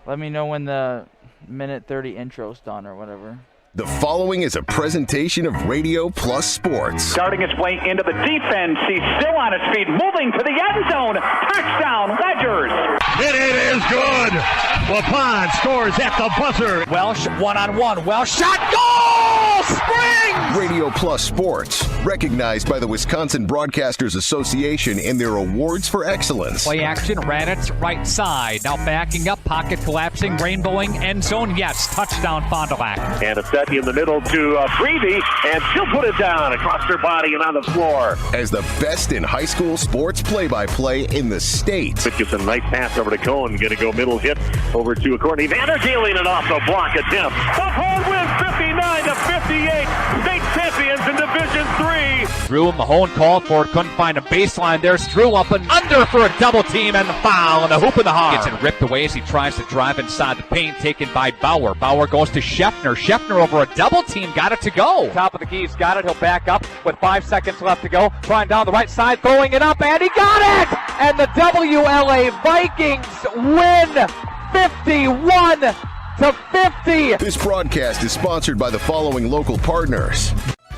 Let me know when the minute 30 intro's done or whatever. The following is a presentation of Radio Plus Sports. Starting its way into the defense. He's still on his feet, moving to the end zone. Touchdown, Ledgers. It is good. LaPont scores at the buzzer. Welsh one-on-one. Welsh shot. Goal! Springs! Radio Plus Sports, recognized by the Wisconsin Broadcasters Association in their awards for excellence. Play action, Raditz right side. Now backing up, pocket collapsing, rainbowing, end zone. Yes, touchdown, Fond du Lac. And a set in the middle to Freebie, and she'll put it down across her body and on the floor. As the best in high school sports play-by-play in the state. Pitkinson, nice pass over to Cohen. Going to go middle hit over to Courtney Vanderdeeling, and off the block attempt. Buckhorn wins 59-58. State champions in Division III. Drew Mahone called for it, couldn't find a baseline there. Drew up and under for a double team and the foul and the hoop in the heart. Gets it ripped away as he tries to drive inside the paint, taken by Bauer. Bauer goes to Scheffner. Scheffner over a double team, got it to go. Top of the key, he's got it. He'll back up with 5 seconds left to go. Trying down the right side, throwing it up, and he got it! And the WLA Vikings win 51-50. This broadcast is sponsored by the following local partners.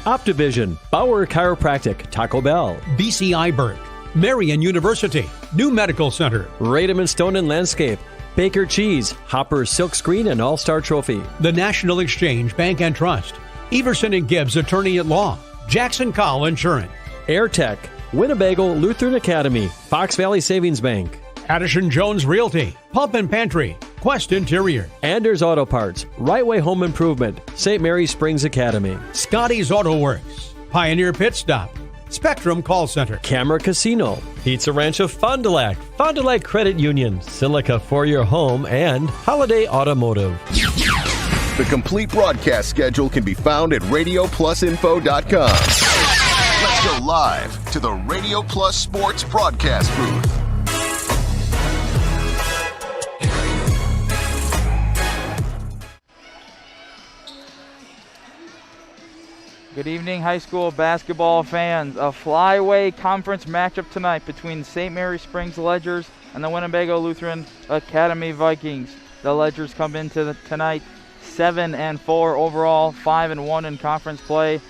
Optivision, Bauer Chiropractic, Taco Bell, BCI Burke, Marian University, New Medical Center, Rademan Stone and Landscape, Baker Cheese, Hopper Silk Screen and All-Star Trophy, the National Exchange Bank and Trust, Everson and Gibbs Attorney at Law, Jackson Cowell Insurance, AirTech, Winnebago Lutheran Academy, Fox Valley Savings Bank, Addison Jones Realty, Pump and Pantry, Quest Interior, Anders Auto Parts, Right Way Home Improvement, St. Mary Springs Academy, Scotty's Auto Works, Pioneer Pit Stop, Spectrum Call Center, Camera Casino, Pizza Rancho Fond du Lac, Fond du Lac Credit Union, Silica for your home, and Holiday Automotive. The complete broadcast schedule can be found at RadioPlusInfo.com. Let's go live to the Radio Plus Sports broadcast booth. Good evening, high school basketball fans. A flyway conference matchup tonight between St. Mary Springs Ledgers and the Winnebago Lutheran Academy Vikings. The Ledgers come into tonight 7-4 overall, 5-1 in conference play,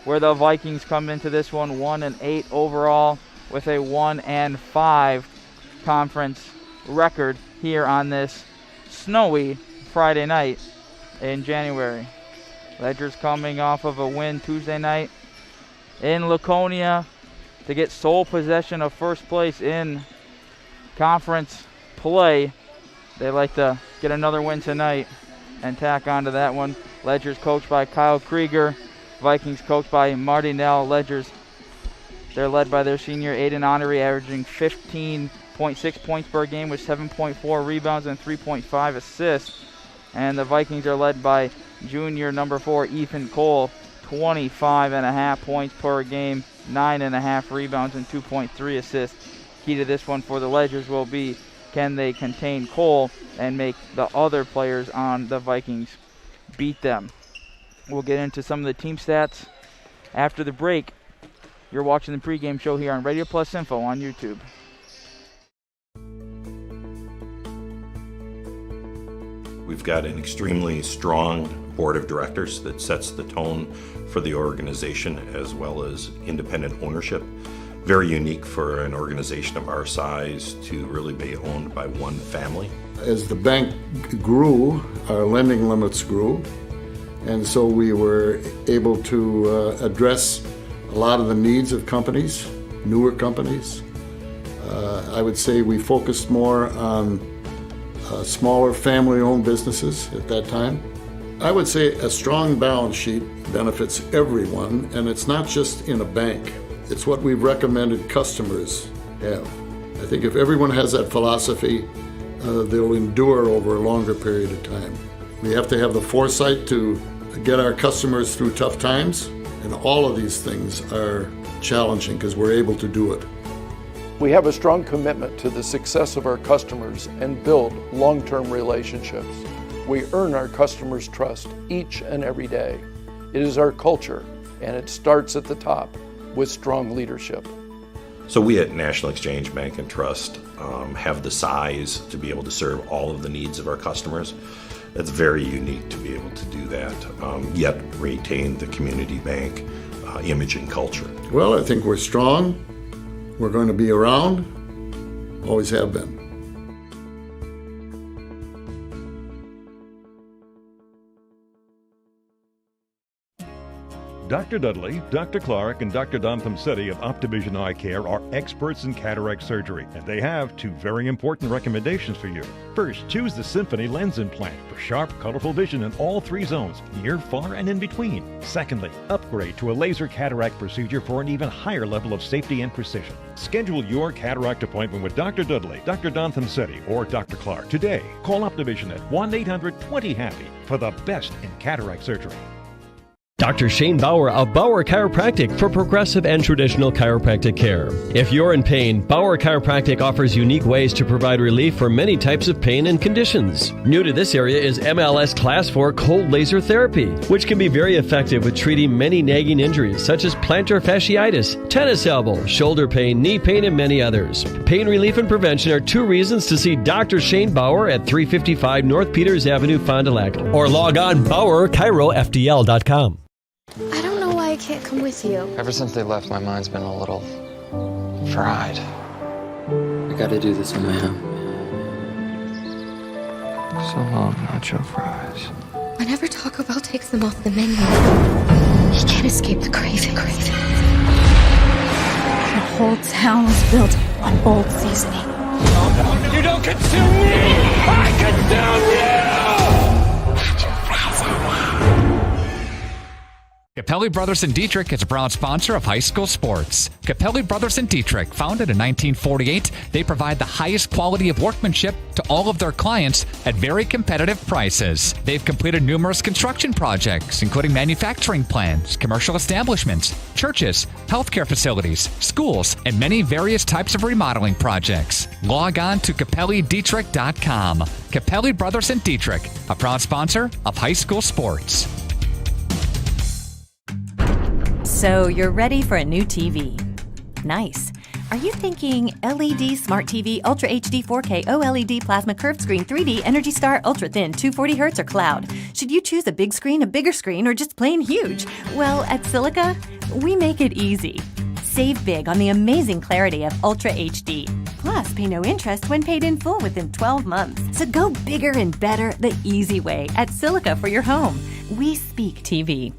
where the Vikings come into this one 1-8 overall with a 1-5 conference record here on this snowy Friday night in January. Ledgers coming off of a win Tuesday night in Laconia to get sole possession of first place in conference play. They like to get another win tonight and tack onto that one. Ledgers coached by Kyle Krieger. Vikings coached by Marty Nell. Ledgers, they're led by their senior Aiden Honoré, averaging 15.6 points per game with 7.4 rebounds and 3.5 assists. And the Vikings are led by junior number 4 Ethan Cole, 25.5 points per game, 9.5 rebounds and 2.3 assists. Key to this one for the Ledgers will be, can they contain Cole and make the other players on the Vikings beat them? We'll get into some of the team stats after the break. You're watching the pregame show here on Radio Plus Info on YouTube. We've got an extremely strong board of directors that sets the tone for the organization, as well as independent ownership. Very unique for an organization of our size to really be owned by one family. As the bank grew, our lending limits grew, and so we were able to address a lot of the needs of companies, newer companies. I would say we focused more on smaller family-owned businesses at that time. I would say a strong balance sheet benefits everyone, and it's not just in a bank. It's what we've recommended customers have. I think if everyone has that philosophy, they'll endure over a longer period of time. We have to have the foresight to get our customers through tough times, and all of these things are challenging because we're able to do it. We have a strong commitment to the success of our customers and build long-term relationships. We earn our customers' trust each and every day. It is our culture, and it starts at the top with strong leadership. So we at National Exchange Bank and Trust have the size to be able to serve all of the needs of our customers. That's very unique to be able to do that, yet retain the community bank image and culture. Well, I think we're strong. We're going to be around. Always have been. Dr. Dudley, Dr. Clark, and Dr. Don Thomsetti of Optivision Eye Care are experts in cataract surgery, and they have two very important recommendations for you. First, choose the Symphony lens implant for sharp, colorful vision in all three zones, near, far, and in between. Secondly, upgrade to a laser cataract procedure for an even higher level of safety and precision. Schedule your cataract appointment with Dr. Dudley, Dr. Don Thomsetti, or Dr. Clark today. Call Optivision at 1-800-20-HAPPY for the best in cataract surgery. Dr. Shane Bauer of Bauer Chiropractic for progressive and traditional chiropractic care. If you're in pain, Bauer Chiropractic offers unique ways to provide relief for many types of pain and conditions. New to this area is MLS Class 4 cold laser therapy, which can be very effective with treating many nagging injuries such as plantar fasciitis, tennis elbow, shoulder pain, knee pain, and many others. Pain relief and prevention are two reasons to see Dr. Shane Bauer at 355 North Peters Avenue, Fond du Lac, or log on BauerChiroFDL.com. I don't know why I can't come with you. Ever since they left, my mind's been a little fried. I gotta do this on my own. So long, nacho fries. Whenever Taco Bell takes them off the menu, he can't escape the craving. The whole town was built on old seasoning. Oh, no, you don't consume me! I consume you! Capelli Brothers and Dietrich is a proud sponsor of high school sports. Capelli Brothers and Dietrich, founded in 1948, they provide the highest quality of workmanship to all of their clients at very competitive prices. They've completed numerous construction projects, including manufacturing plants, commercial establishments, churches, healthcare facilities, schools, and many various types of remodeling projects. Log on to CapelliDietrich.com. Capelli Brothers and Dietrich, a proud sponsor of high school sports. So you're ready for a new TV. Nice. Are you thinking LED Smart TV, Ultra HD 4K, OLED Plasma Curved Screen, 3D, Energy Star, Ultra Thin, 240 Hz, or Cloud? Should you choose a big screen, a bigger screen, or just plain huge? Well, at Silica, we make it easy. Save big on the amazing clarity of Ultra HD. Plus, pay no interest when paid in full within 12 months. So go bigger and better the easy way at Silica for your home. We speak TV.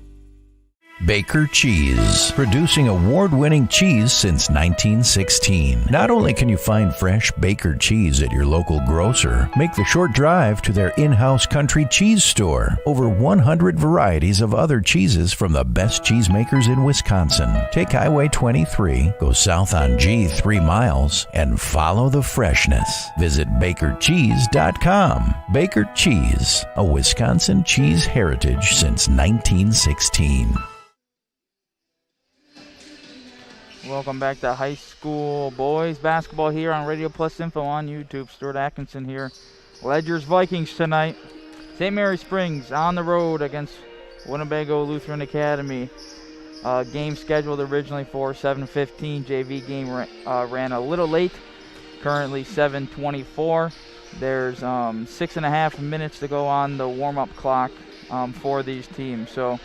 Baker Cheese, producing award-winning cheese since 1916. Not only can you find fresh Baker cheese at your local grocer, make the short drive to their in-house country cheese store. Over 100 varieties of other cheeses from the best cheesemakers in Wisconsin. Take Highway 23, go south on G 3 miles, and follow the freshness. Visit BakerCheese.com. Baker Cheese, a Wisconsin cheese heritage since 1916. Welcome back to high school boys basketball here on Radio Plus Info on YouTube. Stuart Atkinson here. Ledgers Vikings tonight. St. Mary Springs on the road against Winnebago Lutheran Academy. Game scheduled originally for 7:15. JV game ran a little late. Currently 7:24. There's 6.5 minutes to go on the warm-up clock for these teams. So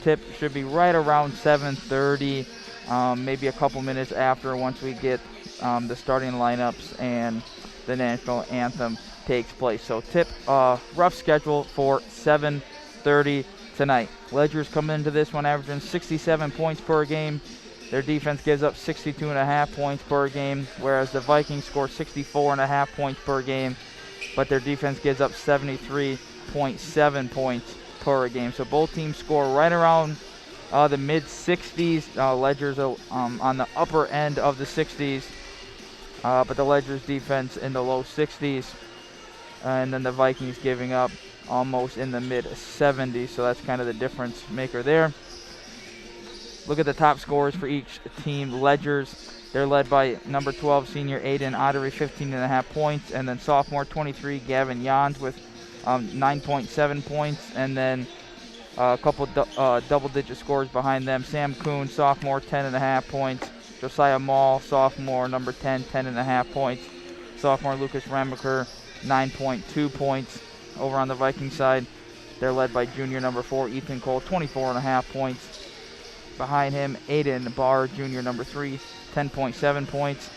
tip should be right around 7:30. Maybe a couple minutes after, once we get the starting lineups and the national anthem takes place. So tip, rough schedule for 7:30 tonight. Ledgers come into this one averaging 67 points per game. Their defense gives up 62.5 points per game, whereas the Vikings score 64.5 points per game, but their defense gives up 73.7 points per game. So both teams score right around the mid-60s. Ledgers on the upper end of the 60s, but the Ledgers defense in the low 60s, and then the Vikings giving up almost in the mid-70s. So that's kind of the difference maker there. Look at the top scorers for each team. Ledgers, they're led by number 12 senior Aiden Ottery, 15.5 points, and then sophomore 23 Gavin Jans with 9.7 points, and then a couple double-digit scores behind them. Sam Kuhn, sophomore, 10.5 points. Josiah Mall, sophomore, number 10, 10.5 points. Sophomore Lucas Ramaker, 9.2 points. Over on the Viking side, they're led by junior number 4, Ethan Cole, 24.5 points. Behind him, Aiden Barr, junior number 3, 10.7 points.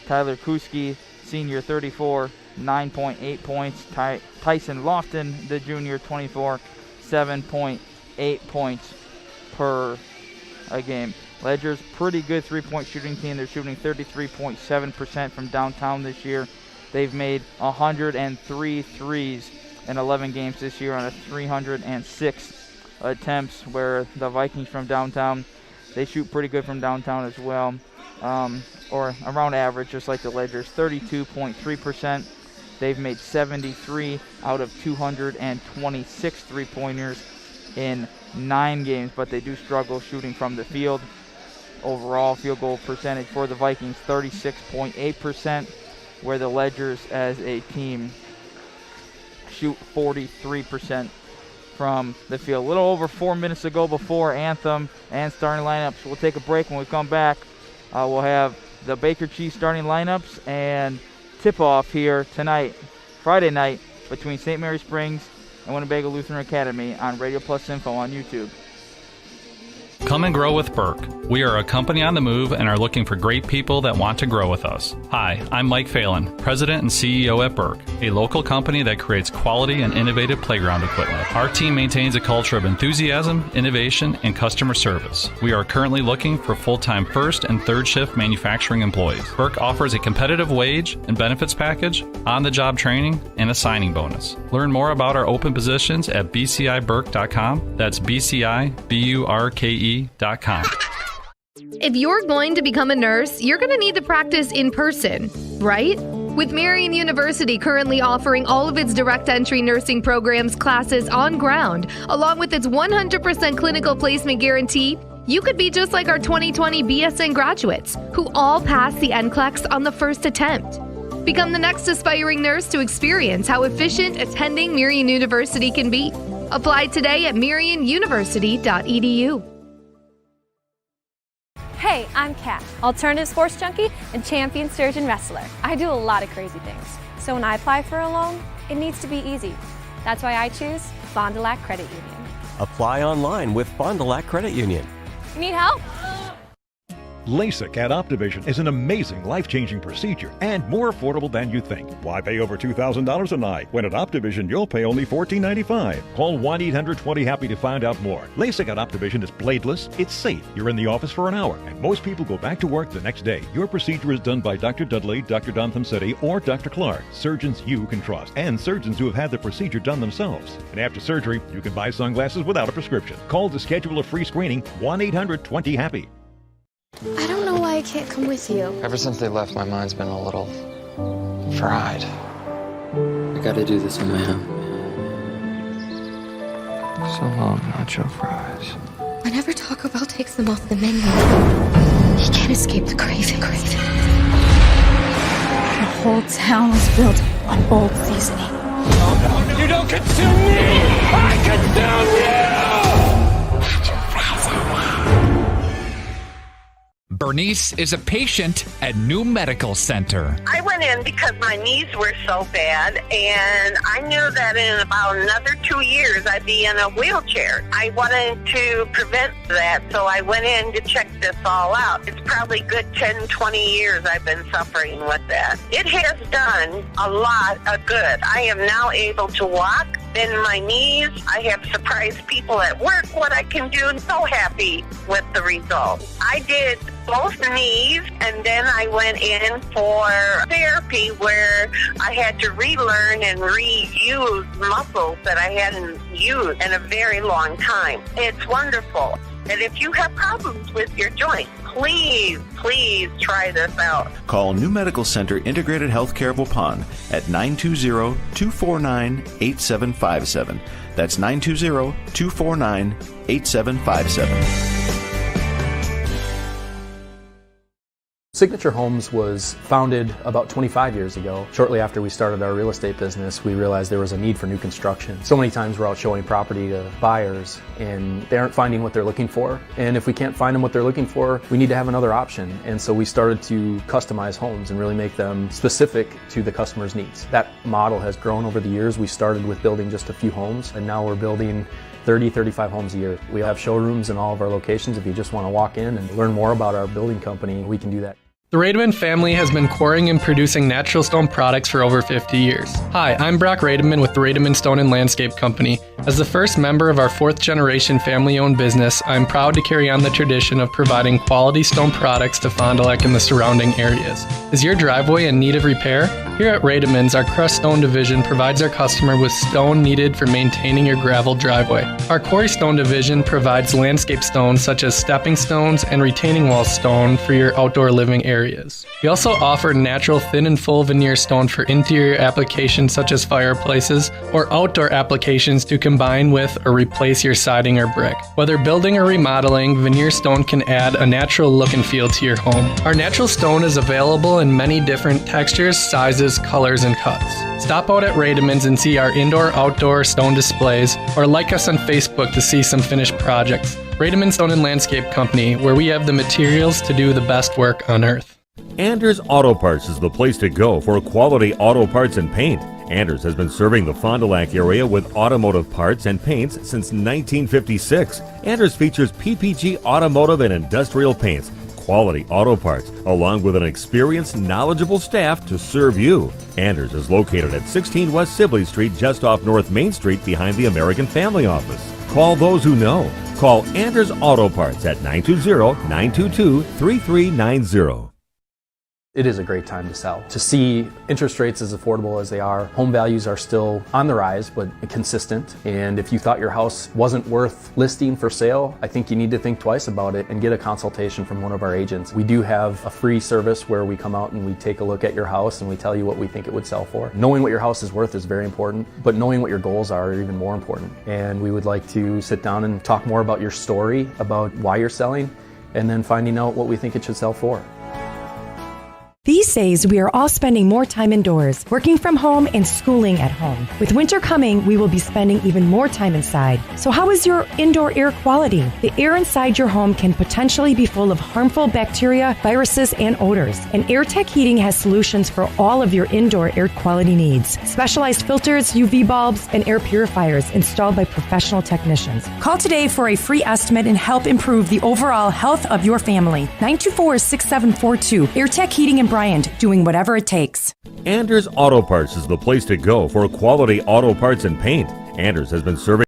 Tyler Kuski, senior 34, 9.8 points. Tyson Lofton, the junior 24, 7.8 points per a game. Ledger's pretty good three-point shooting team. They're shooting 33.7% from downtown this year. They've made 103 threes in 11 games this year on 306 attempts, where the Vikings from downtown, they shoot pretty good from downtown as well, or around average, just like the Ledgers, 32.3%. They've made 73 out of 226 three-pointers in 9 games, but they do struggle shooting from the field. Overall field goal percentage for the Vikings, 36.8%, where the Ledgers as a team shoot 43% from the field. A little over 4 minutes to go before anthem and starting lineups. We'll take a break. When we come back, we'll have the Baker Chiefs starting lineups and tip-off here tonight, Friday night, between St. Mary Springs and Winnebago Lutheran Academy on Radio Plus Info on YouTube. Come and grow with Burke. We are a company on the move and are looking for great people that want to grow with us. Hi, I'm Mike Phelan, President and CEO at Burke, a local company that creates quality and innovative playground equipment. Our team maintains a culture of enthusiasm, innovation, and customer service. We are currently looking for full-time first and third shift manufacturing employees. Burke offers a competitive wage and benefits package, on-the-job training, and a signing bonus. Learn more about our open positions at bciburke.com. That's bciburke.com. If you're going to become a nurse, you're going to need to practice in person, right? With Marian University currently offering all of its direct entry nursing programs classes on ground, along with its 100% clinical placement guarantee, you could be just like our 2020 BSN graduates, who all passed the NCLEX on the first attempt. Become the next aspiring nurse to experience how efficient attending Marian University can be. Apply today at marianuniversity.edu. Hey, I'm Kat, alternative sports junkie and champion surgeon wrestler. I do a lot of crazy things. So when I apply for a loan, it needs to be easy. That's why I choose Fond du Lac Credit Union. Apply online with Fond du Lac Credit Union. You need help? LASIK at Optivision is an amazing, life-changing procedure and more affordable than you think. Why pay over $2,000 a night when at Optivision you'll pay only $14.95? Call 1-800-20-HAPPY to find out more. LASIK at Optivision is bladeless, it's safe. You're in the office for an hour, and most people go back to work the next day. Your procedure is done by Dr. Dudley, Dr. Dontham-City, or Dr. Clark, surgeons you can trust, and surgeons who have had the procedure done themselves. And after surgery, you can buy sunglasses without a prescription. Call to schedule a free screening, 1-800-20-HAPPY. I don't know why I can't come with you. Ever since they left, my mind's been a little fried. I gotta do this on my own. So long, nacho fries. Whenever Taco Bell takes them off the menu, he can't escape the craving. The whole town was built on bold seasoning. No, you don't consume me! I consume you! Bernice is a patient at New Medical Center. I went in because my knees were so bad, and I knew that in about another 2 years I'd be in a wheelchair. I wanted to prevent that, so I went in to check this all out. It's probably good 10, 20 years I've been suffering with that. It has done a lot of good. I am now able to walk. Bend my knees. I have surprised people at work what I can do. I'm so happy with the results. I did both knees, and then I went in for therapy where I had to relearn and reuse muscles that I hadn't used in a very long time. It's wonderful. And if you have problems with your joints, please try this out. Call New Medical Center Integrated Healthcare of Waupun at 920-249-8757. That's 920-249-8757. Signature Homes was founded about 25 years ago. Shortly after we started our real estate business, we realized there was a need for new construction. So many times we're out showing property to buyers and they aren't finding what they're looking for. And if we can't find them what they're looking for, we need to have another option. And so we started to customize homes and really make them specific to the customer's needs. That model has grown over the years. We started with building just a few homes, and now we're building 30, 35 homes a year. We have showrooms in all of our locations. If you just want to walk in and learn more about our building company, we can do that. The Rademan family has been quarrying and producing natural stone products for over 50 years. Hi, I'm Brock Rademan with the Rademan Stone and Landscape Company. As the first member of our 4th generation family-owned business, I'm proud to carry on the tradition of providing quality stone products to Fond du Lac and the surrounding areas. Is your driveway in need of repair? Here at Rademan's, our crushed stone division provides our customer with stone needed for maintaining your gravel driveway. Our quarry stone division provides landscape stones such as stepping stones and retaining wall stone for your outdoor living areas. We also offer natural thin and full veneer stone for interior applications such as fireplaces or outdoor applications to combine with or replace your siding or brick. Whether building or remodeling, veneer stone can add a natural look and feel to your home. Our natural stone is available in many different textures, sizes, colors, and cuts. Stop out at Rademan's and see our indoor-outdoor stone displays, or like us on Facebook to see some finished projects. Rademan Stone and Landscape Company, where we have the materials to do the best work on earth. Anders Auto Parts is the place to go for quality auto parts and paint. Anders has been serving the Fond du Lac area with automotive parts and paints since 1956. Anders features PPG automotive and industrial paints, quality auto parts, along with an experienced, knowledgeable staff to serve you. Anders is located at 16 West Sibley Street, just off North Main Street behind the American Family Office. Call those who know. Call Anders Auto Parts at 920-922-3390. It is a great time to sell. To see interest rates as affordable as they are, home values are still on the rise, but consistent. And if you thought your house wasn't worth listing for sale, I think you need to think twice about it and get a consultation from one of our agents. We do have a free service where we come out and we take a look at your house and we tell you what we think it would sell for. Knowing what your house is worth is very important, but knowing what your goals are even more important. And we would like to sit down and talk more about your story, about why you're selling, and then finding out what we think it should sell for. These days, we are all spending more time indoors, working from home and schooling at home. With winter coming, we will be spending even more time inside. So how is your indoor air quality? The air inside your home can potentially be full of harmful bacteria, viruses, and odors. And AirTech Heating has solutions for all of your indoor air quality needs. Specialized filters, UV bulbs, and air purifiers installed by professional technicians. Call today for a free estimate and help improve the overall health of your family. 924-6742. AirTech Heating and Bryant, doing whatever it takes. Anders Auto Parts is the place to go for quality auto parts and paint. Anders has been serving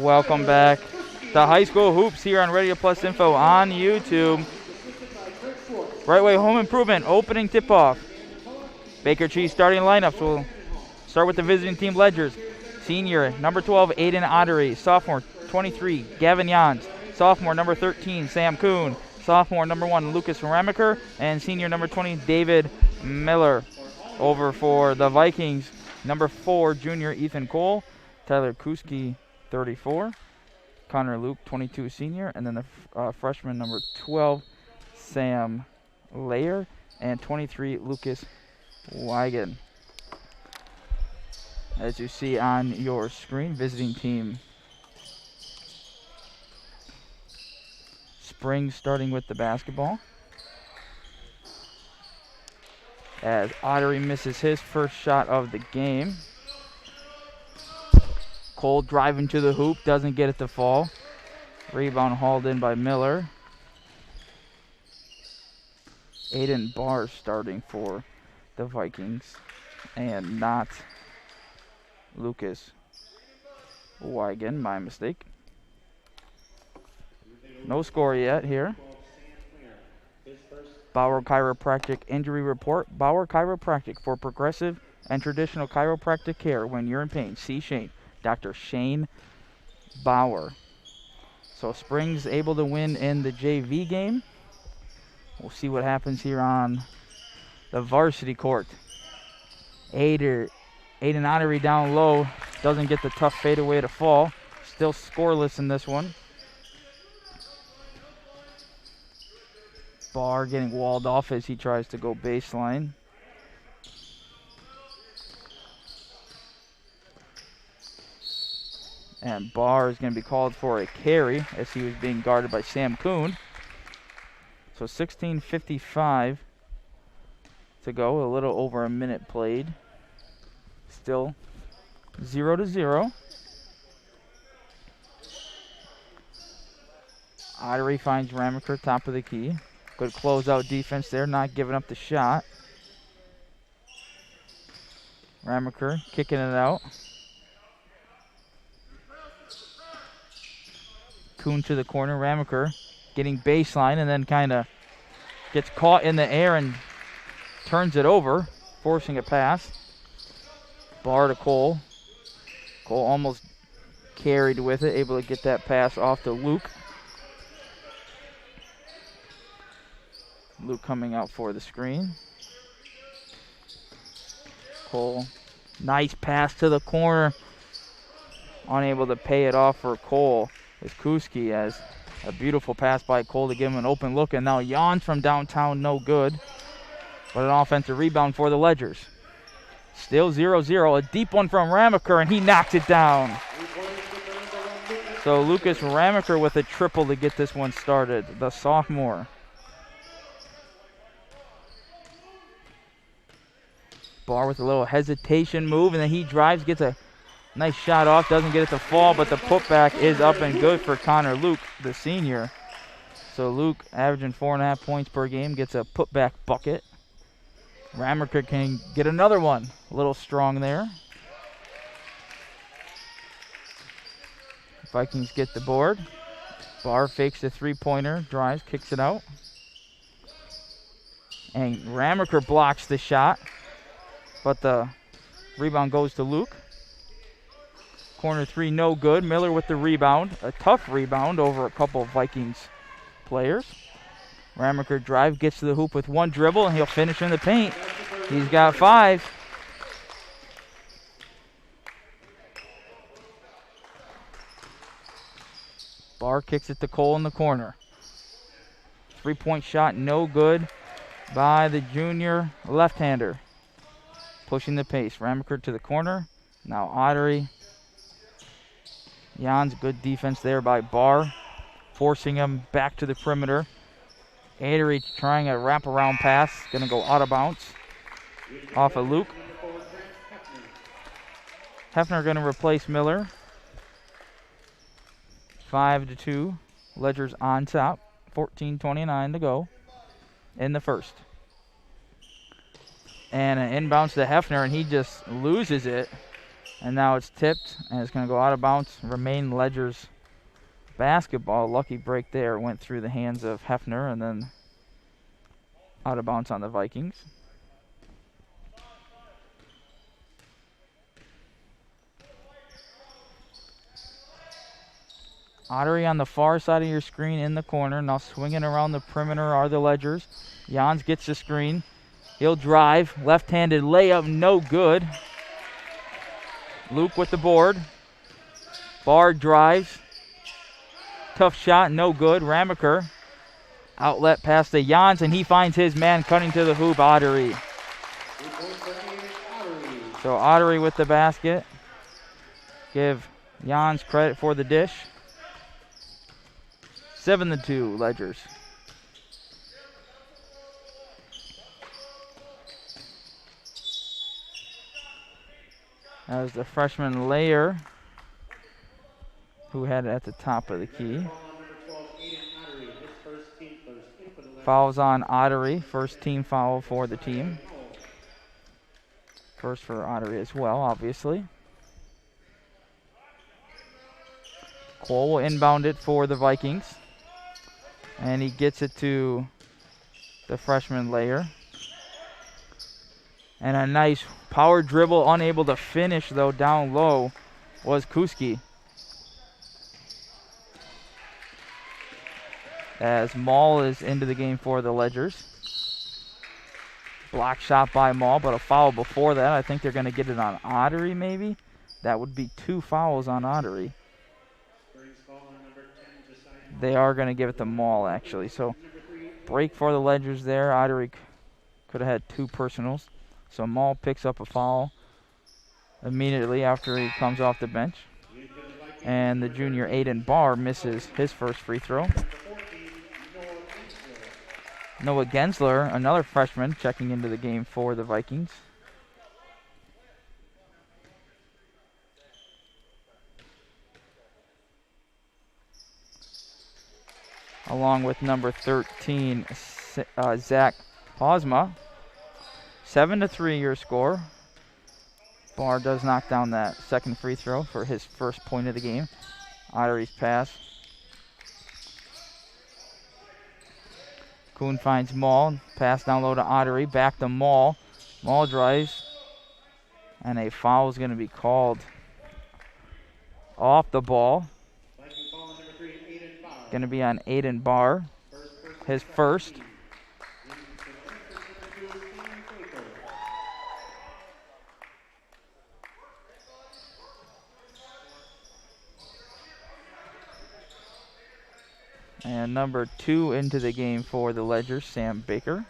Welcome back to High School Hoops here on Radio Plus Info on YouTube. Brightway Home Improvement opening tip-off. Baker Cheese starting lineups. We'll start with the visiting team Ledgers. Senior, number 12, Aiden Ottery. Sophomore, 23, Gavin Jans. Sophomore, number 13, Sam Kuhn. Sophomore, number 1, Lucas Ramaker. And senior, number 20, David Miller. Over for the Vikings, number 4, junior Ethan Cole. Tyler Kuski, 34. Connor Luke, 22, senior. And then the freshman, number 12, Sam Layer. And 23, Lucas Wigan. As you see on your screen, visiting team Springs starting with the basketball. as Ottery misses his first shot of the game. Cole driving to the hoop, doesn't get it to fall. Rebound hauled in by Miller. Aiden Barr starting for the Vikings, and not Lucas Wigan, my mistake. No score yet here. Bauer Chiropractic injury report. Bauer Chiropractic for progressive and traditional chiropractic care when you're in pain. See Shane, Dr. Shane Bauer. So Springs able to win in the JV game. We'll see what happens here on the varsity court. Aiden Ottery down low. Doesn't get the tough fadeaway to fall. Still scoreless in this one. Barr getting walled off as he tries to go baseline. And Barr is going to be called for a carry as he was being guarded by Sam Kuhn. So 16:55 to go, a little over a minute played. Still 0-0. Ottery finds Ramaker top of the key. Good closeout defense there, not giving up the shot. Ramaker kicking it out. Kuhn to the corner. Ramaker getting baseline and then kind of gets caught in the air and turns it over, forcing a pass. Barr to Cole. Cole almost carried with it, able to get that pass off to Luke. Luke coming out for the screen. Cole, nice pass to the corner. Unable to pay it off for Cole. Is Kuski, as a beautiful pass by Cole to give him an open look, and now Jans from downtown, no good. But an offensive rebound for the Ledgers. Still 0-0, a deep one from Ramaker, and he knocks it down. So Lucas Ramaker with a triple to get this one started, the sophomore. Barr with a little hesitation move, and then he drives, gets a nice shot off, doesn't get it to fall, but the putback is up and good for Connor Luke, the senior. So Luke, averaging 4.5 points per game, gets a putback bucket. Ramaker can get another one. A little strong there. Vikings get the board. Barr fakes the three-pointer, drives, kicks it out. And Ramaker blocks the shot, but the rebound goes to Luke. Corner three, no good. Miller with the rebound. A tough rebound over a couple of Vikings players. Ramaker drive, gets to the hoop with one dribble, and he'll finish in the paint. He's got 5. Barr kicks it to Cole in the corner. Three-point shot, no good by the junior left-hander. Pushing the pace. Ramaker to the corner. Now Ottery. Jans, good defense there by Barr, forcing him back to the perimeter. Ottery trying a wraparound pass, going to go out of bounds off of Luke. Hefner going to replace Miller. 5-2. Ledgers on top. 14:29 to go in the first. And an inbounds to Hefner, and he just loses it. And now it's tipped, and it's going to go out of bounds. Remain Ledgers basketball. Lucky break there. Went through the hands of Hefner, and then out of bounds on the Vikings. Ottery on the far side of your screen in the corner. Now swinging around the perimeter are the Ledgers. Jans gets the screen. He'll drive. Left-handed layup, no good. Luke with the board. Barr drives. Tough shot, no good. Ramaker. Outlet pass to Jans, and he finds his man cutting to the hoop, Ottery. So Ottery with the basket. Give Jans credit for the dish. 7-2, Ledgers. as the freshman Layer, who had it at the top of the key. Fouls on Ottery. First team foul for the team. First for Ottery as well, obviously. Cole will inbound it for the Vikings. And he gets it to the freshman Layer. And a nice power dribble, unable to finish though down low, was Kuski. As Maul is into the game for the Ledgers. Block shot by Maul, but a foul before that. I think they're going to get it on Ottery maybe. That would be 2 fouls on Ottery. They are going to give it to Maul actually. So break for the Ledgers there. Ottery could have had 2 personals. So Maul picks up a foul immediately after he comes off the bench. And the junior Aiden Barr misses his first free throw. Noah Gensler, another freshman, checking into the game for the Vikings. Along with number 13, Zach Posma. 7-3 your score. Barr does knock down that second free throw for his first point of the game. Ottery's pass. Kuhn finds Maul. Pass down low to Ottery. Back to Maul. Maul drives. And a foul is going to be called off the ball. Going to be on Aiden Barr. His first. And number 2 into the game for the Ledgers, Sam Baker.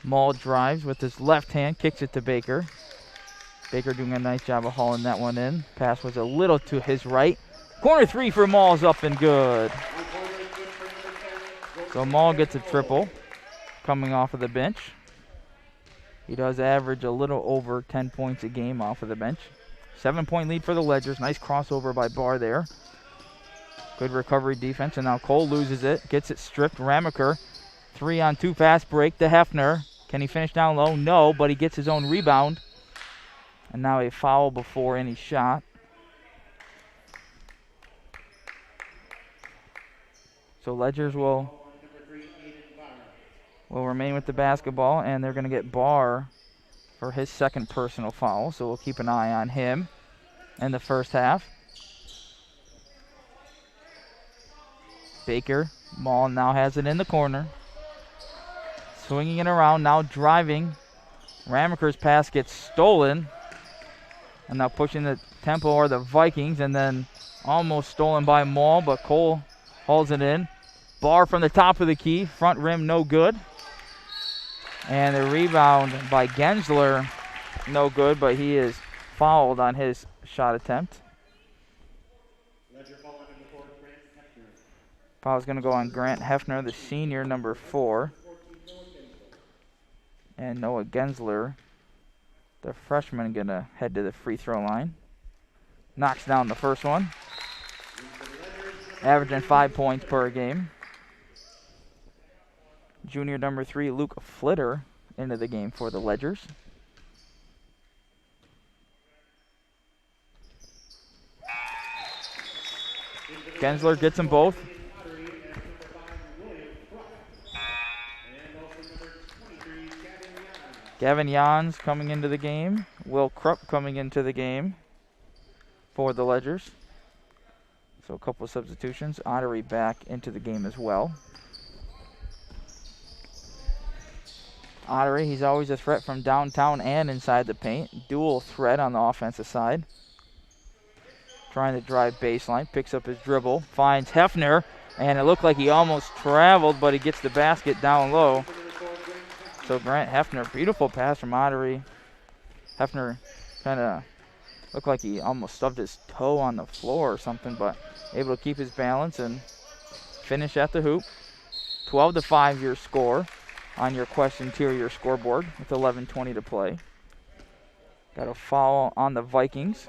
Maul drives with his left hand, kicks it to Baker. Baker doing a nice job of hauling that one in. Pass was a little to his right. Corner 3 for Maul's up and good. So Maul gets a triple coming off of the bench. He does average a little over 10 points a game off of the bench. 7-point lead for the Ledgers. Nice crossover by Barr there. Good recovery defense, and now Cole loses it, gets it stripped. Ramaker, 3-on-2 pass break to Hefner. Can he finish down low? No, but he gets his own rebound. And now a foul before any shot. So Ledgers will remain with the basketball, and they're going to get Barr for his second personal foul. So we'll keep an eye on him in the first half. Baker, Maul now has it in the corner. Swinging it around, now driving. Ramaker's pass gets stolen. And now pushing the tempo are the Vikings, and then almost stolen by Maul, but Cole hauls it in. Barr from the top of the key, front rim no good. And the rebound by Gensler, no good, but he is fouled on his shot attempt. Foul's going to go on Grant Hefner, the senior, number 4. And Noah Gensler, the freshman, going to head to the free throw line. Knocks down the first one. Averaging 5 points per game. Junior number 3, Luke Flitter, into the game for the Ledgers. Gensler gets them both. Gavin Jans coming into the game. Will Krupp coming into the game for the Ledgers. So a couple of substitutions. Ottery back into the game as well. Ottery, he's always a threat from downtown and inside the paint. Dual threat on the offensive side. Trying to drive baseline. Picks up his dribble. Finds Hefner. And it looked like he almost traveled, but he gets the basket down low. So Grant Hefner, beautiful pass from Ottery. Hefner kind of looked like he almost stubbed his toe on the floor or something, but able to keep his balance and finish at the hoop. 12-5 your score on your Quest Interior scoreboard with 11:20 to play. Got a foul on the Vikings.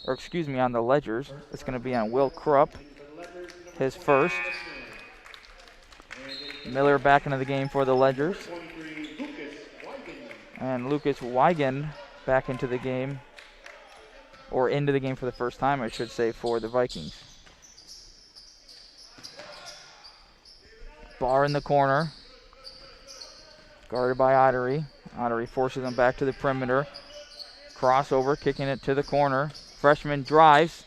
Or excuse me, on the Ledgers. It's going to be on Will Krupp, his first. Miller back into the game for the Ledgers. And Lucas Wigan back into the game. Or into the game for the first time, I should say, for the Vikings. Barr in the corner. Guarded by Ottery. Ottery forces them back to the perimeter. Crossover, kicking it to the corner. Freshman drives,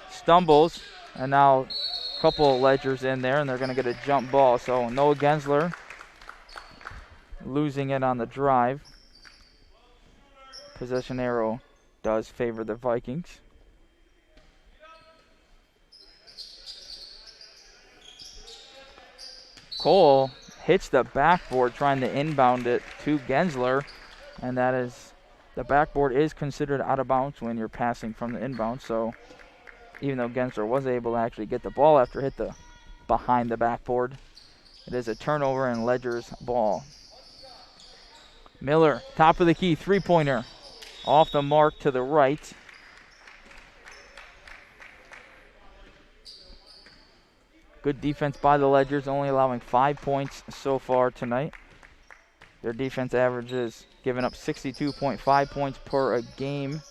stumbles, and now a couple of Ledgers in there, and they're going to get a jump ball. So Noah Gensler losing it on the drive. Possession arrow does favor the Vikings. Cole hits the backboard trying to inbound it to Gensler, and that is, the backboard is considered out of bounds when you're passing from the inbound, so even though Gensler was able to actually get the ball after hit the behind the backboard, it is a turnover and Ledger's ball. Miller, top of the key, three-pointer, off the mark to the right. Good defense by the Ledgers, only allowing 5 points so far tonight. Their defense averages giving up 62.5 points per a game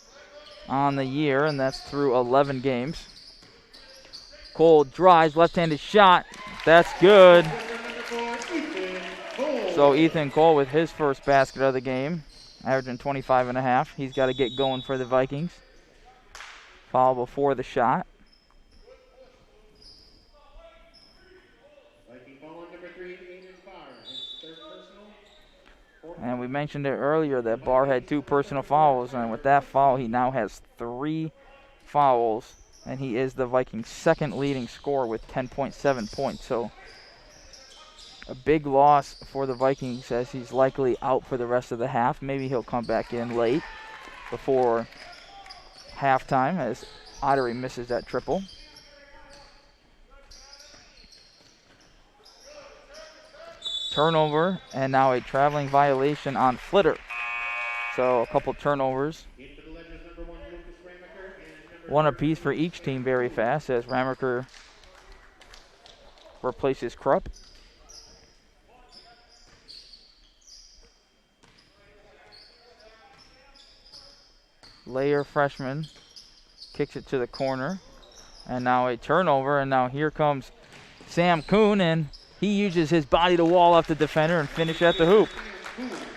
on the year, and that's through 11 games. Cole drives, left-handed shot. That's good. So Ethan Cole with his first basket of the game, averaging 25.5. He's got to get going for the Vikings. Foul before the shot. And we mentioned it earlier that Barr had 2 personal fouls, and with that foul, he now has 3 fouls, and he is the Vikings' second leading scorer with 10.7 points. So a big loss for the Vikings as he's likely out for the rest of the half. Maybe he'll come back in late before halftime as Ottery misses that triple. Turnover, and now a traveling violation on Flitter. So a couple turnovers. One apiece for each team very fast as Ramaker replaces Krupp. Layer freshman kicks it to the corner. And now a turnover, and now here comes Sam Kuhn, and he uses his body to wall off the defender and finish at the hoop.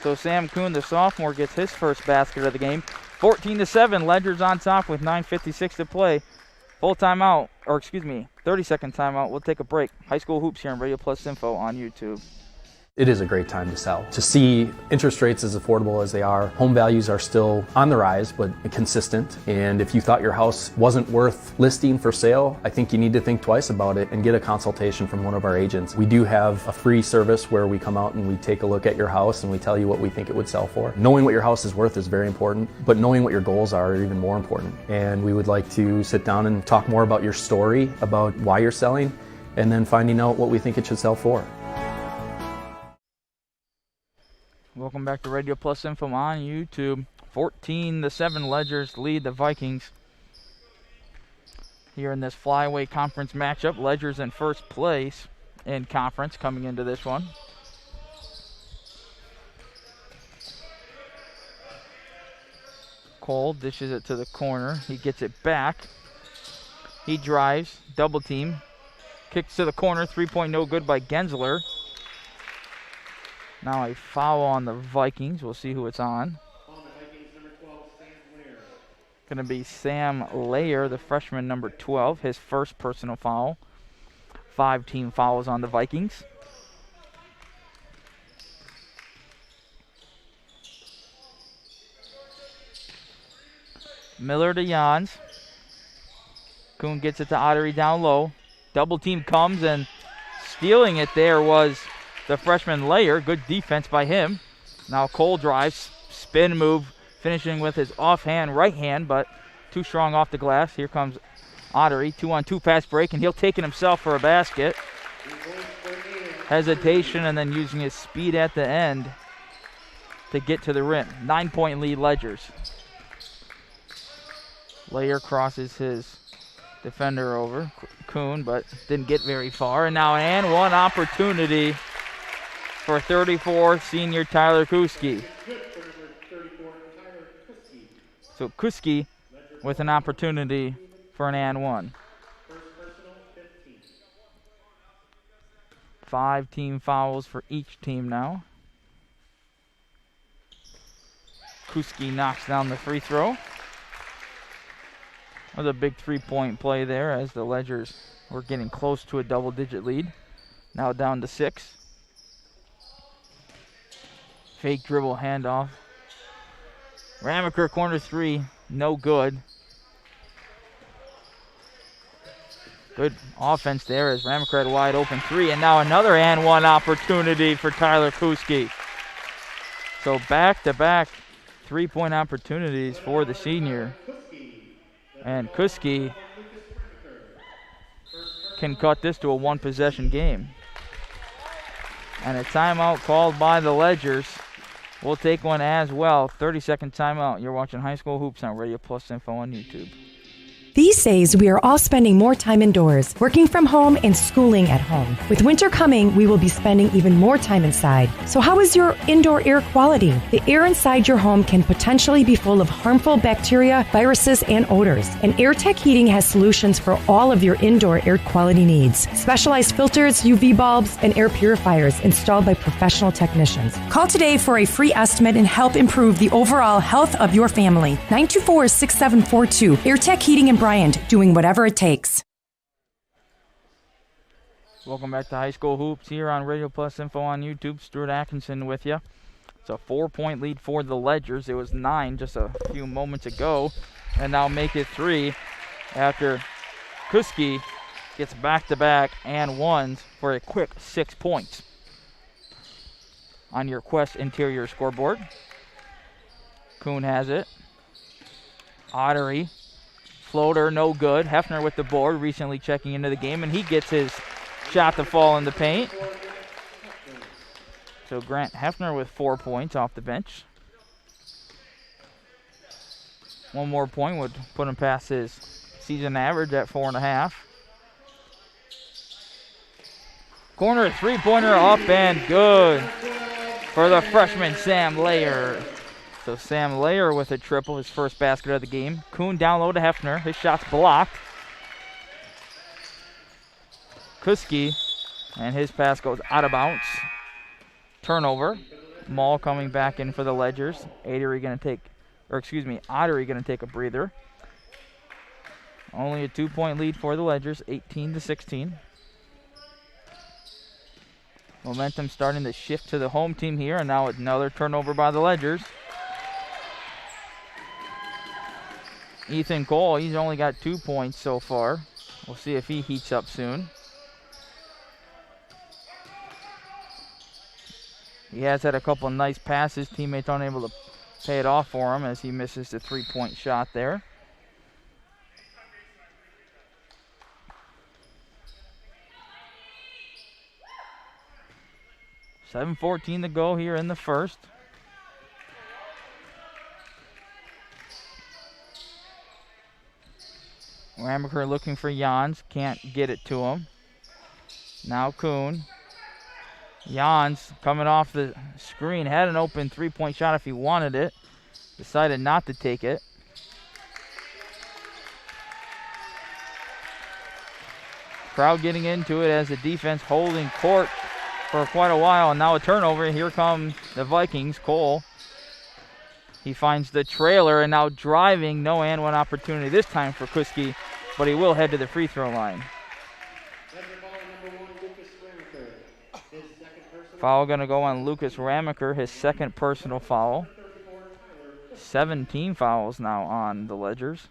So Sam Kuhn, the sophomore, gets his first basket of the game. 14-7, Ledgers on top with 9:56 to play. Full timeout, or excuse me, 30-second timeout. We'll take a break. High School Hoops here on Radio Plus Info on YouTube. It is a great time to sell. To see interest rates as affordable as they are, home values are still on the rise, but consistent. And if you thought your house wasn't worth listing for sale, I think you need to think twice about it and get a consultation from one of our agents. We do have a free service where we come out and we take a look at your house and we tell you what we think it would sell for. Knowing what your house is worth is very important, but knowing what your goals are even more important. And we would like to sit down and talk more about your story, about why you're selling, and then finding out what we think it should sell for. Welcome back to Radio Plus Info on YouTube. 14-7, Ledgers lead the Vikings here in this flyweight conference matchup. Ledgers in first place in conference coming into this one. Cole dishes it to the corner. He gets it back. He drives, double team, kicks to the corner. 3-point no good by Gensler. Now a foul on the Vikings. We'll see who it's on. Going to be Sam Layer, the freshman, number 12, his first personal foul. 5 team fouls on the Vikings. Miller to Jans. Kuhn gets it to Ottery down low. Double team comes, and stealing it there was the freshman Layer. Good defense by him. Now Cole drives, spin move, finishing with his offhand right hand, but too strong off the glass. Here comes Ottery, 2-on-2 pass break, and he'll take it himself for a basket. Hesitation, and then using his speed at the end to get to the rim. 9-point lead, Ledgers. Layer crosses his defender over, Kuhn, but didn't get very far. And now an and one opportunity for 34 senior Tyler Kuski. So Kuski with an opportunity for an and one. 5 team fouls for each team now. Kuski knocks down the free throw. That was a big 3-point play there as the Ledgers were getting close to a double-digit lead. Now down to 6. Fake dribble handoff. Ramaker corner 3, no good. Good offense there as Ramaker had wide open 3, and now another and one opportunity for Tyler Kuski. So back-to-back 3-point opportunities for the senior. And Kuski can cut this to a 1-possession game. And a timeout called by the Ledgers. We'll take one as well. 30-second timeout. You're watching High School Hoops on Radio Plus Info on YouTube. These days, we are all spending more time indoors, working from home and schooling at home. With winter coming, we will be spending even more time inside. So how is your indoor air quality? The air inside your home can potentially be full of harmful bacteria, viruses, and odors. And AirTech Heating has solutions for all of your indoor air quality needs. Specialized filters, UV bulbs, and air purifiers installed by professional technicians. Call today for a free estimate and help improve the overall health of your family. 924-6742. AirTech Heating and Bryant, doing whatever it takes. Welcome back to High School Hoops here on Radio Plus Info on YouTube. Stuart Atkinson with you. It's a 4-point lead for the Ledgers. It was 9 just a few moments ago, and now make it 3 after Kuski gets back-to-back and ones for a quick 6 points. On your Quest interior scoreboard, Kuhn has it. Ottery. Floater, no good. Hefner with the board, recently checking into the game, and he gets his shot to fall in the paint. So Grant Hefner with 4 points off the bench. One more point would put him past his season average at 4.5. Corner 3-pointer up and good for the freshman Sam Layer. So Sam Layer with a triple, his first basket of the game. Kuhn down low to Hefner. His shot's blocked. Kuski, and his pass goes out of bounds. Turnover. Maul coming back in for the Ledgers. Ottery going to take a breather. Only a 2-point lead for the Ledgers, 18-16. Momentum starting to shift to the home team here, and now another turnover by the Ledgers. Ethan Cole, he's only got 2 points so far. We'll see if he heats up soon. He has had a couple nice passes. Teammates aren't able to pay it off for him as he misses the 3-point shot there. $7:14 to go here in the first. Ramaker looking for Jans, can't get it to him. Now Kuhn. Jans coming off the screen, had an open 3-point shot if he wanted it. Decided not to take it. Crowd getting into it as the defense holding court for quite a while, and now a turnover. Here come the Vikings. Cole. He finds the trailer and now driving. No and one opportunity this time for Kuski, but he will head to the free throw line. Foul going to go on Lucas Ramaker, his second personal foul. 17 fouls now on the Ledgers.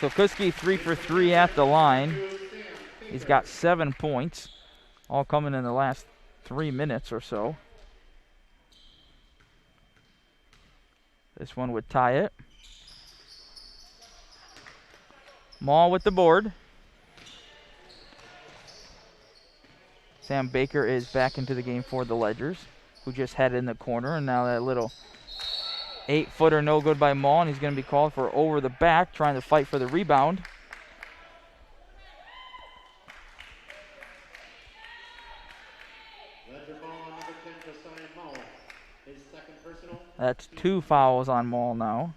So Kuski 3 for 3 at the line. He's got 7 points, all coming in the last 3 minutes or so. This one would tie it. Maul with the board. Sam Baker is back into the game for the Ledgers, who just had it in the corner, and now that little 8-footer no good by Maul, and he's going to be called for over the back, trying to fight for the rebound. That's 2 fouls on Maul now.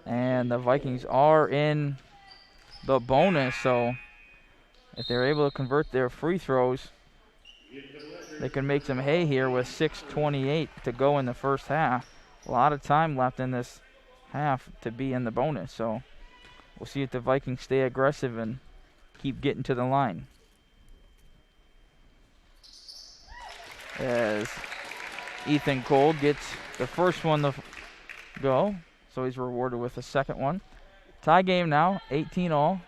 And the Vikings are in the bonus, so if they're able to convert their free throws, they can make some hay here with 6:28 to go in the first half. A lot of time left in this half to be in the bonus, so we'll see if the Vikings stay aggressive and keep getting to the line. As Ethan Cole gets the first one to go, so he's rewarded with the second one. Tie game now, 18 all.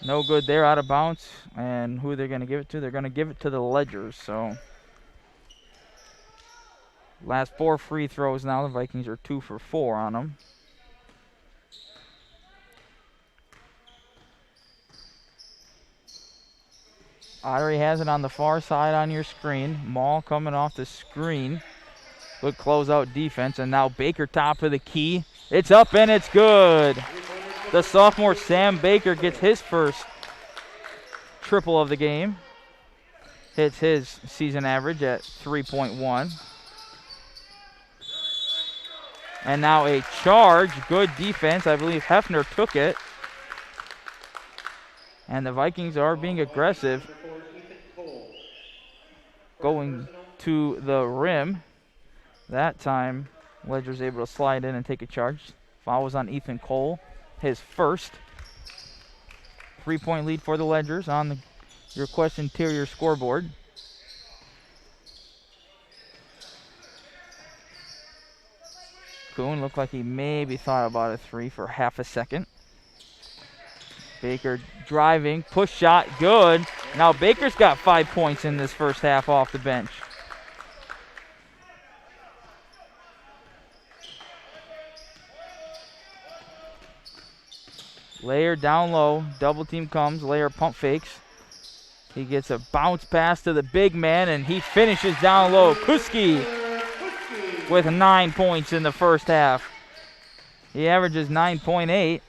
No good there, out of bounds. And who are they going to give it to? They're going to give it to the Ledgers. So last 4 free throws now. The Vikings are 2 for 4 on them. Ottery has it on the far side on your screen. Maul coming off the screen. Good closeout defense. And now Baker top of the key. It's up and it's good. The sophomore Sam Baker gets his first triple of the game. Hits his season average at 3.1. And now a charge. Good defense. I believe Hefner took it. And the Vikings are being aggressive, going to the rim. That time, Ledger's able to slide in and take a charge. Foul was on Ethan Cole, his first. 3-point lead for the Ledgers on your Quest Interior scoreboard. Kuhn looked like he maybe thought about a 3 for half a second. Baker driving, push shot, good. Now Baker's got 5 points in this first half off the bench. Layer down low, double team comes, Layer pump fakes. He gets a bounce pass to the big man and he finishes down low. Kuski with 9 points in the first half. He averages 9.8.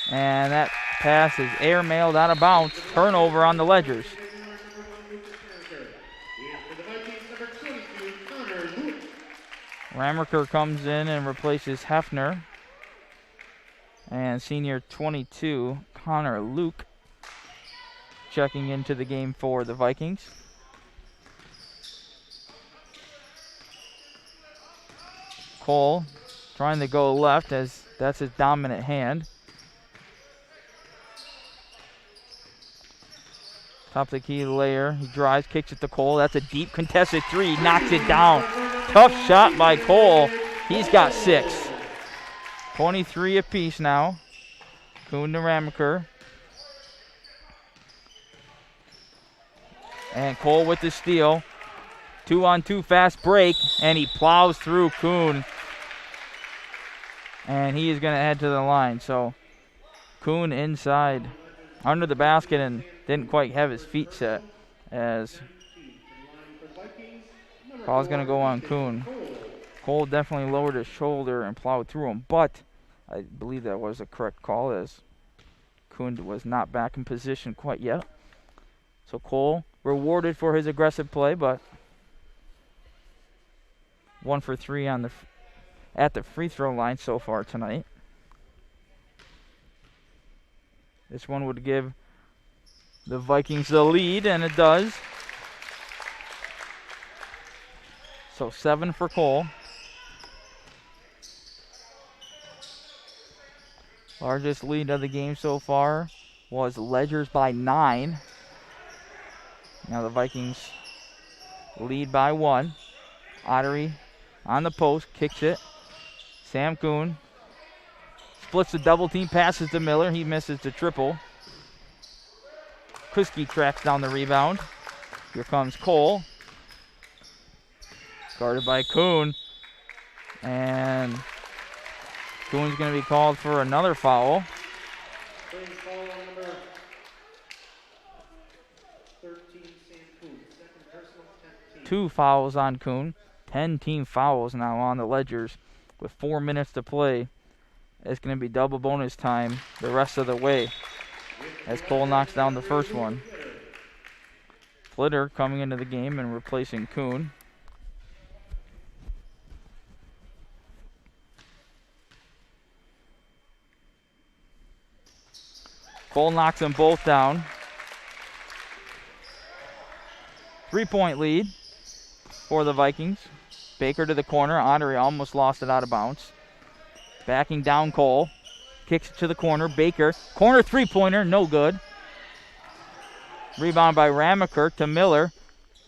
And that pass is air-mailed out of bounds. Turnover on the Ledgers. Ramaker comes in and replaces Hefner. And senior 22, Connor Luke, checking into the game for the Vikings. Cole trying to go left as that's his dominant hand. Top of the key Layer. He drives, kicks it to Cole. That's a deep contested 3. Knocks it down. Tough shot by Cole. He's got 6. 23 apiece now. Kuhn to Ramaker. And Cole with the steal. 2-on-2 fast break. And he plows through Kuhn. And he is going to head to the line. So Kuhn inside under the basket and didn't quite have his feet set, as foul's going to go on Kuhn. Cole definitely lowered his shoulder and plowed through him, but I believe that was a correct call, as Kuhn was not back in position quite yet. So Cole rewarded for his aggressive play, but 1 for 3 on at the free throw line so far tonight. This one would give the Vikings the lead, and it does. So 7 for Cole. Largest lead of the game so far was Ledgers by 9. Now the Vikings lead by 1. Ottery on the post, kicks it. Sam Kuhn splits the double team, passes to Miller. He misses the triple. Kuski tracks down the rebound. Here comes Cole. Guarded by Kuhn. And Kuhn's going to be called for another foul. Two fouls on Kuhn. 10 team fouls now on the Ledgers with 4 minutes to play. It's going to be double bonus time the rest of the way as Cole knocks down the first one. Flitter coming into the game and replacing Kuhn. Cole knocks them both down. 3-point lead for the Vikings. Baker to the corner. Ottery almost lost it out of bounds. Backing down Cole. Kicks it to the corner. Baker. Corner three-pointer. No good. Rebound by Ramaker to Miller.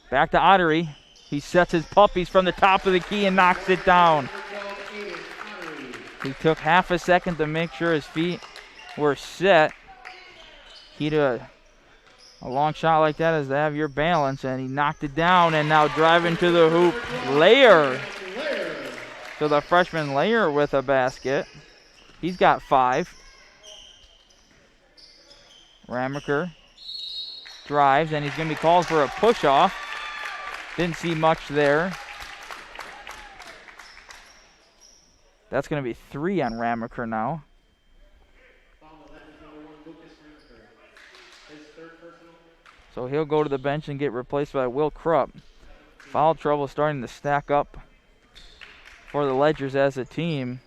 Back to Ottery. He sets his puppies from the top of the key and knocks it down. He took half a second to make sure his feet were set. Key to a long shot like that is to have your balance, and he knocked it down, and now driving to the hoop, Layer. So the freshman Layer with a basket. He's got 5. Ramaker drives, and he's going to be called for a push-off. Didn't see much there. That's going to be 3 on Ramaker now. So he'll go to the bench and get replaced by Will Krupp. Foul trouble starting to stack up for the Ledgers as a team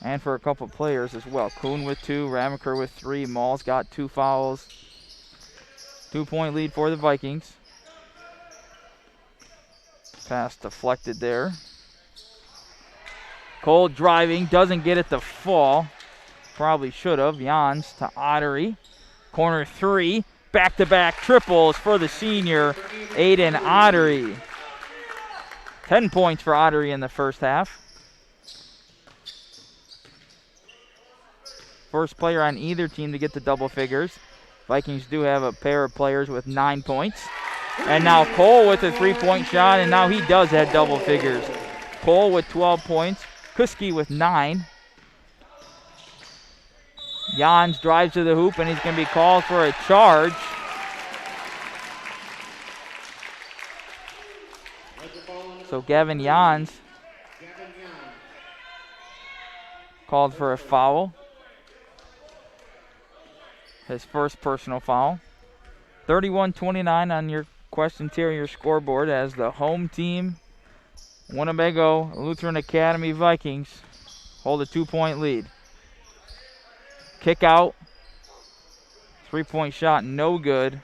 and for a couple players as well. Kuhn with 2, Ramaker with 3, Maul's got 2 fouls. 2-point lead for the Vikings. Pass deflected there. Cole driving, doesn't get it to fall. Probably should have. Jans to Ottery. Corner 3. Back-to-back triples for the senior, Aiden Ottery. 10 points for Ottery in the first half. First player on either team to get the double figures. Vikings do have a pair of players with 9 points. And now Cole with a 3-point shot, and now he does have double figures. Cole with 12 points, Kuski with 9. Jans drives to the hoop, and he's going to be called for a charge. So Gavin Jans called for a foul. His first personal foul. 31-29 on your questions here, your scoreboard, as the home team, Winnebago Lutheran Academy Vikings, hold a 2-point lead. Kick out. 3-point shot, no good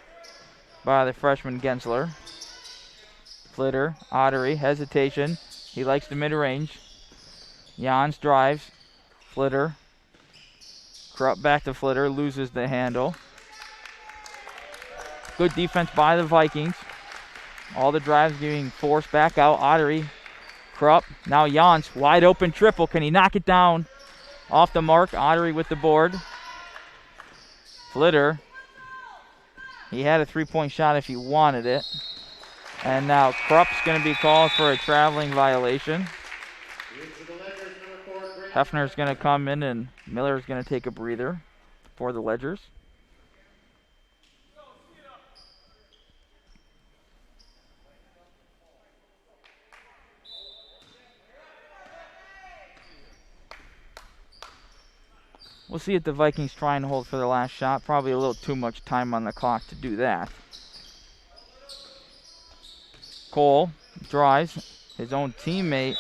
by the freshman Gensler. Flitter, Ottery, hesitation. He likes the mid-range. Jans drives. Flitter. Krupp back to Flitter, loses the handle. Good defense by the Vikings. All the drives getting forced back out. Ottery, Krupp, now Jans, wide open triple. Can he knock it down? Off the mark, Ottery with the board. Flitter. He had a 3-point shot if he wanted it. And now Krupp's going to be called for a traveling violation. Hefner's going to come in, and Miller's going to take a breather for the Ledgers. We'll see if the Vikings try and hold for their last shot. Probably a little too much time on the clock to do that. Cole drives. His own teammate,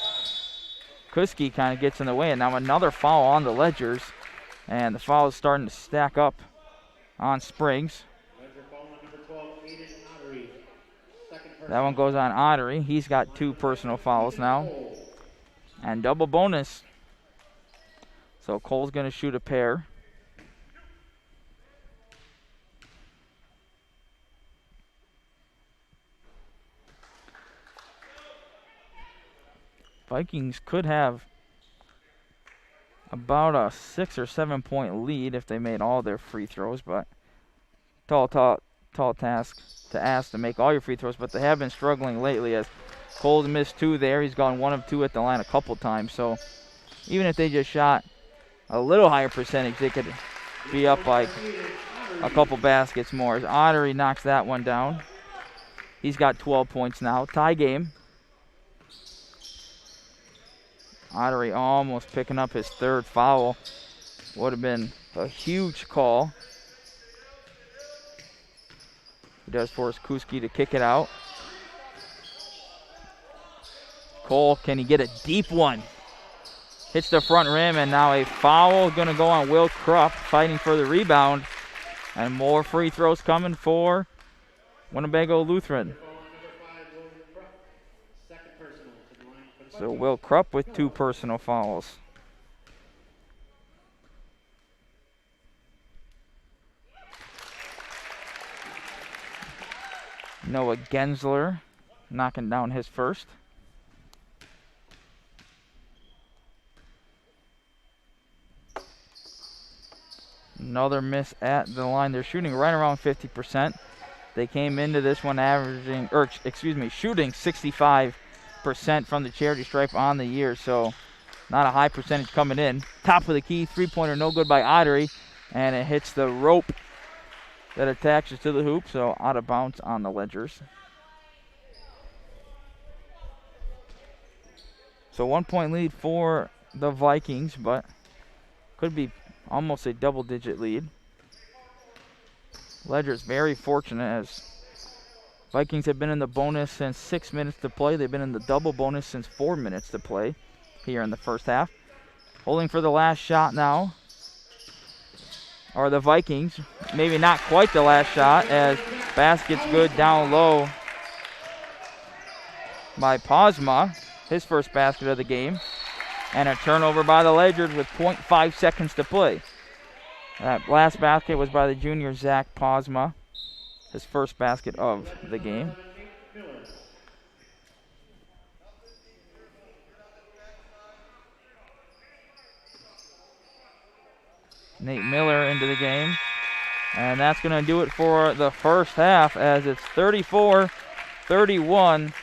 Kuski, kind of gets in the way. And now another foul on the Ledgers. And the foul is starting to stack up on Spriggs. That one goes on Ottery. He's got 2 personal fouls now. And double bonus. So Cole's going to shoot a pair. Vikings could have about a 6 or 7 point lead if they made all their free throws, but tall task to ask to make all your free throws, but they have been struggling lately as Cole's missed 2 there. He's gone 1 of 2 at the line a couple times. So even if they just shot a little higher percentage, they could be up by a couple baskets more. As Ottery knocks that one down. He's got 12 points now. Tie game. Ottery almost picking up his 3rd foul. Would have been a huge call. He does force Kuski to kick it out. Cole, can he get a deep one? Hits the front rim, and now a foul going to go on Will Krupp, fighting for the rebound. And more free throws coming for Winnebago Lutheran. So Will Krupp with 2 personal fouls. Noah Gensler knocking down his first. Another miss at the line. They're shooting right around 50%. They came into this one shooting 65% from the charity stripe on the year, so not a high percentage coming in. Top of the key, 3-pointer, no good by Ottery, and it hits the rope that attaches to the hoop, so out of bounds on the Ledgers. So 1-point lead for the Vikings, but could be almost a double-digit lead. Ledgers very fortunate as Vikings have been in the bonus since 6 minutes to play. They've been in the double bonus since 4 minutes to play here in the first half. Holding for the last shot now are the Vikings. Maybe not quite the last shot, as basket's good down low by Posma. His first basket of the game. And a turnover by the Ledgers with 0.5 seconds to play. That last basket was by the junior Zach Posma. His first basket of the game. Nate Miller into the game. And that's going to do it for the first half, as it's 34-31.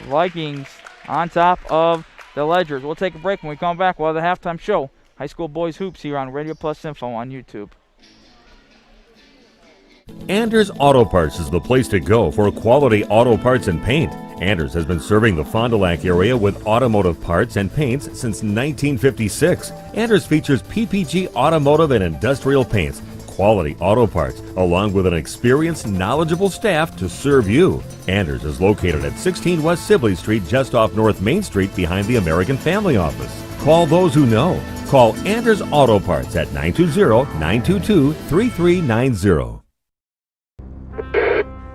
Vikings on top of the Ledgers. We'll take a break. When we come back, we'll have the halftime show. High School Boys Hoops here on Radio Plus Info on YouTube. Anders Auto Parts is the place to go for quality auto parts and paint. Anders has been serving the Fond du Lac area with automotive parts and paints since 1956. Anders features PPG automotive and industrial paints, quality auto parts, along with an experienced, knowledgeable staff to serve you. Anders is located at 16 West Sibley Street, just off North Main Street behind the American Family Office. Call those who know. Call Anders Auto Parts at 920-922-3390.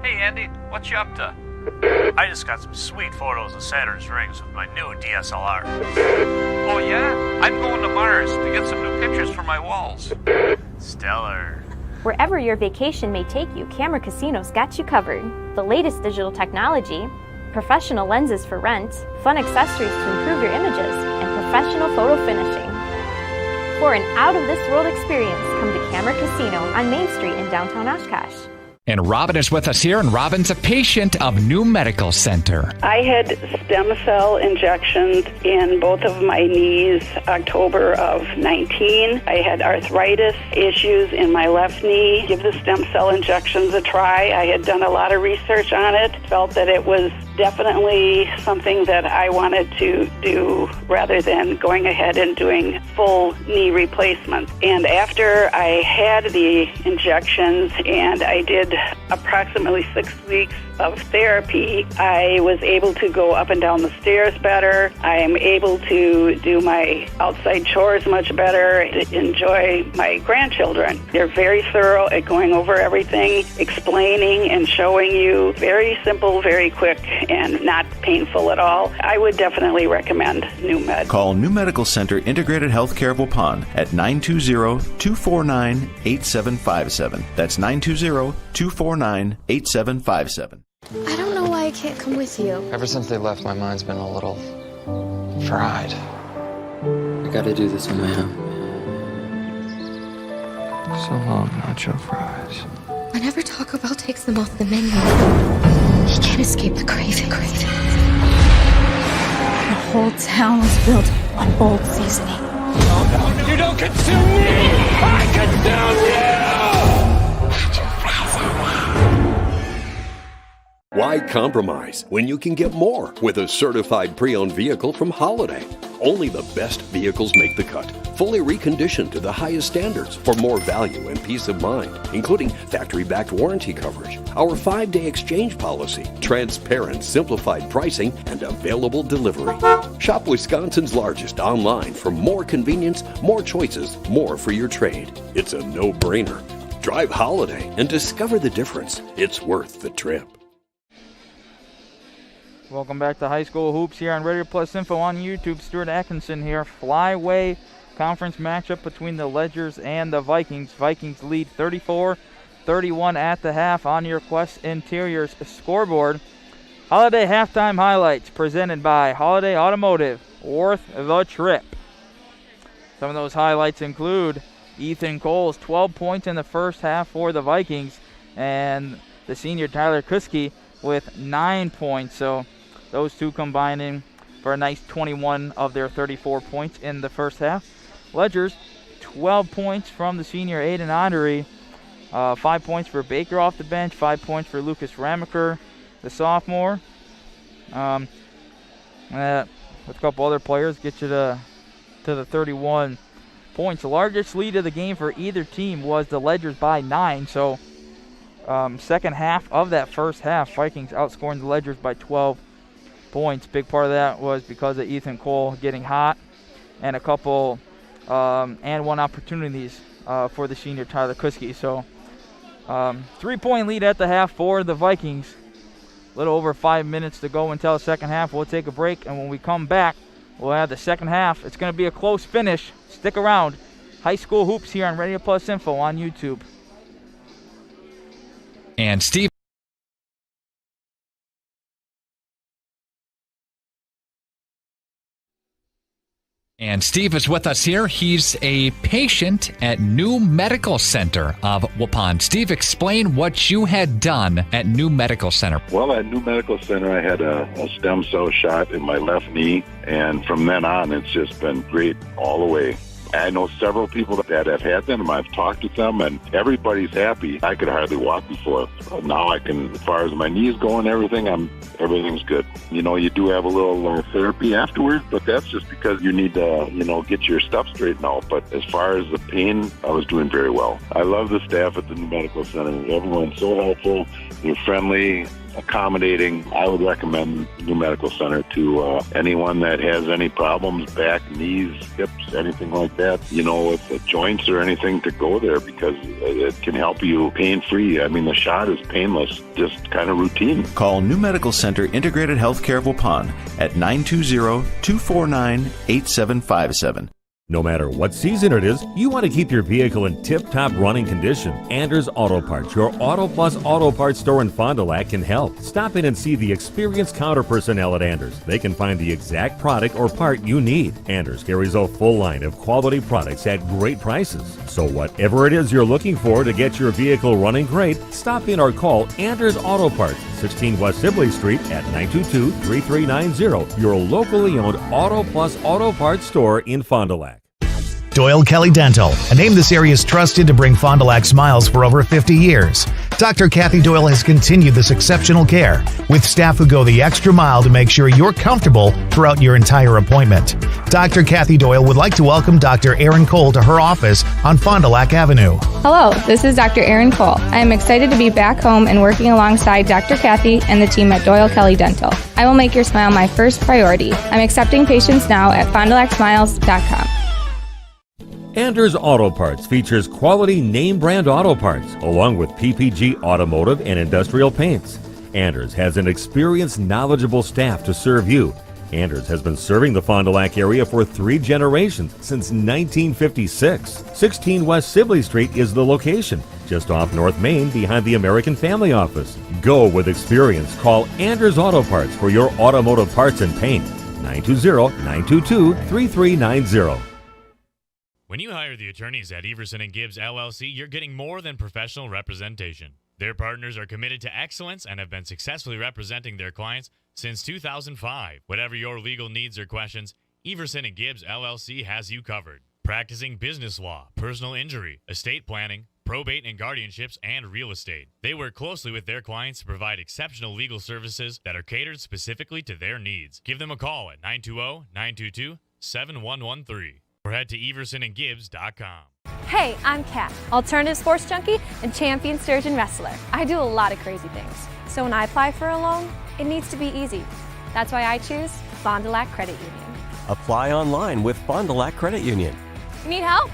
Hey Andy, what you up to? I just got some sweet photos of Saturn's rings with my new DSLR. Oh yeah? I'm going to Mars to get some new pictures for my walls. Stellar. Wherever your vacation may take you, Camera Casino's got you covered. The latest digital technology, professional lenses for rent, fun accessories to improve your images, and professional photo finishing. For an out-of-this-world experience, come to Camera Casino on Main Street in downtown Oshkosh. And Robin is with us here, and Robin's a patient of New Medical Center. I had stem cell injections in both of my knees October of 19. I had arthritis issues in my left knee. Give the stem cell injections a try. I had done a lot of research on it, felt that it was definitely something that I wanted to do rather than going ahead and doing full knee replacements. And after I had the injections and I did approximately 6 weeks of therapy, I was able to go up and down the stairs better. I am able to do my outside chores much better, enjoy my grandchildren. They're very thorough at going over everything, explaining and showing you. Very simple, very quick, and not painful at all. I would definitely recommend New Med. Call New Medical Center Integrated Healthcare of Waupun at 920-249-8757. That's 920-249-8757. I don't know why I can't come with you. Ever since they left, my mind's been a little fried. I gotta do this on my own. So long, nacho fries. Whenever Taco Bell takes them off the menu, he can't escape the craving. whole town was built on old seasoning. You don't consume me! I consume you! Why compromise when you can get more with a certified pre-owned vehicle from Holiday? Only the best vehicles make the cut. Fully reconditioned to the highest standards for more value and peace of mind, including factory-backed warranty coverage, our 5-day exchange policy, transparent, simplified pricing, and available delivery. Shop Wisconsin's largest online for more convenience, more choices, more for your trade. It's a no-brainer. Drive Holiday and discover the difference. It's worth the trip. Welcome back to High School Hoops here on Radio Plus Info on YouTube. Stuart Atkinson here. Flyway conference matchup between the Ledgers and the Vikings. Vikings lead 34-31 at the half on your Quest Interiors scoreboard. Holiday halftime highlights presented by Holiday Automotive. Worth the trip. Some of those highlights include Ethan Cole's 12 points in the first half for the Vikings, and the senior Tyler Kuski with 9 points. So those two combining for a nice 21 of their 34 points in the first half. Ledgers, 12 points from the senior Aiden Ottery. 5 points for Baker off the bench, 5 points for Lucas Ramaker, the sophomore. With a couple other players, get you to the 31 points. The largest lead of the game for either team was the Ledgers by 9. So second half of that first half, Vikings outscoring the Ledgers by 12 points. Big part of that was because of Ethan Cole getting hot and a couple and one opportunities for the senior Tyler Kuski. So 3-point lead at the half for the Vikings. A little over 5 minutes to go until the second half. We'll take a break, and when we come back, we'll have the second half. It's going to be a close finish. Stick around. High School Hoops here on Radio Plus Info on YouTube. And Steve. And Steve is with us here. He's a patient at New Medical Center of Waupun. Steve, explain what you had done at New Medical Center. Well, at New Medical Center, I had a stem cell shot in my left knee, and from then on, it's just been great all the way. I know several people that have had them. I've talked to them, and everybody's happy. I could hardly walk before. But now I can, as far as my knees go and everything, everything's good. You know, you do have a little therapy afterwards, but that's just because you need to, get your stuff straightened out. But as far as the pain, I was doing very well. I love the staff at the New Medical Center. Everyone's so helpful. They're friendly, accommodating. I would recommend New Medical Center to anyone that has any problems, back, knees, hips, anything like that, with the joints or anything, to go there because it can help you pain-free. I mean, the shot is painless, just kind of routine. Call New Medical Center Integrated Healthcare of Waupun at 920-249-8757. No matter what season it is, you want to keep your vehicle in tip-top running condition. Anders Auto Parts, your Auto Plus Auto Parts store in Fond du Lac, can help. Stop in and see the experienced counter personnel at Anders. They can find the exact product or part you need. Anders carries a full line of quality products at great prices. So whatever it is you're looking for to get your vehicle running great, stop in or call Anders Auto Parts, 16 West Sibley Street at 922-3390, your locally owned Auto Plus Auto Parts store in Fond du Lac. Doyle Kelly Dental, a name this area is trusted to bring Fond du Lac smiles for over 50 years. Dr. Kathy Doyle has continued this exceptional care with staff who go the extra mile to make sure you're comfortable throughout your entire appointment. Dr. Kathy Doyle would like to welcome Dr. Erin Cole to her office on Fond du Lac Avenue. Hello, this is Dr. Erin Cole. I am excited to be back home and working alongside Dr. Kathy and the team at Doyle Kelly Dental. I will make your smile my first priority. I'm accepting patients now at fondulacsmiles.com. Anders Auto Parts features quality name brand auto parts along with PPG automotive and industrial paints. Anders has an experienced, knowledgeable staff to serve you. Anders has been serving the Fond du Lac area for 3 generations since 1956. 16 West Sibley Street is the location, just off North Main behind the American Family Office. Go with experience. Call Anders Auto Parts for your automotive parts and paint. 920-922-3390. When you hire the attorneys at Everson & Gibbs LLC, you're getting more than professional representation. Their partners are committed to excellence and have been successfully representing their clients Since 2005, whatever your legal needs or questions, Everson and Gibbs LLC has you covered. Practicing business law, personal injury, estate planning, probate and guardianships, and real estate. They work closely with their clients to provide exceptional legal services that are catered specifically to their needs. Give them a call at 920-922-7113 or head to eversonandgibbs.com. Hey, I'm Kat, alternative sports junkie and champion sturgeon wrestler. I do a lot of crazy things. So when I apply for a loan, it needs to be easy. That's why I choose Fond du Lac Credit Union. Apply online with Fond du Lac Credit Union. You need help?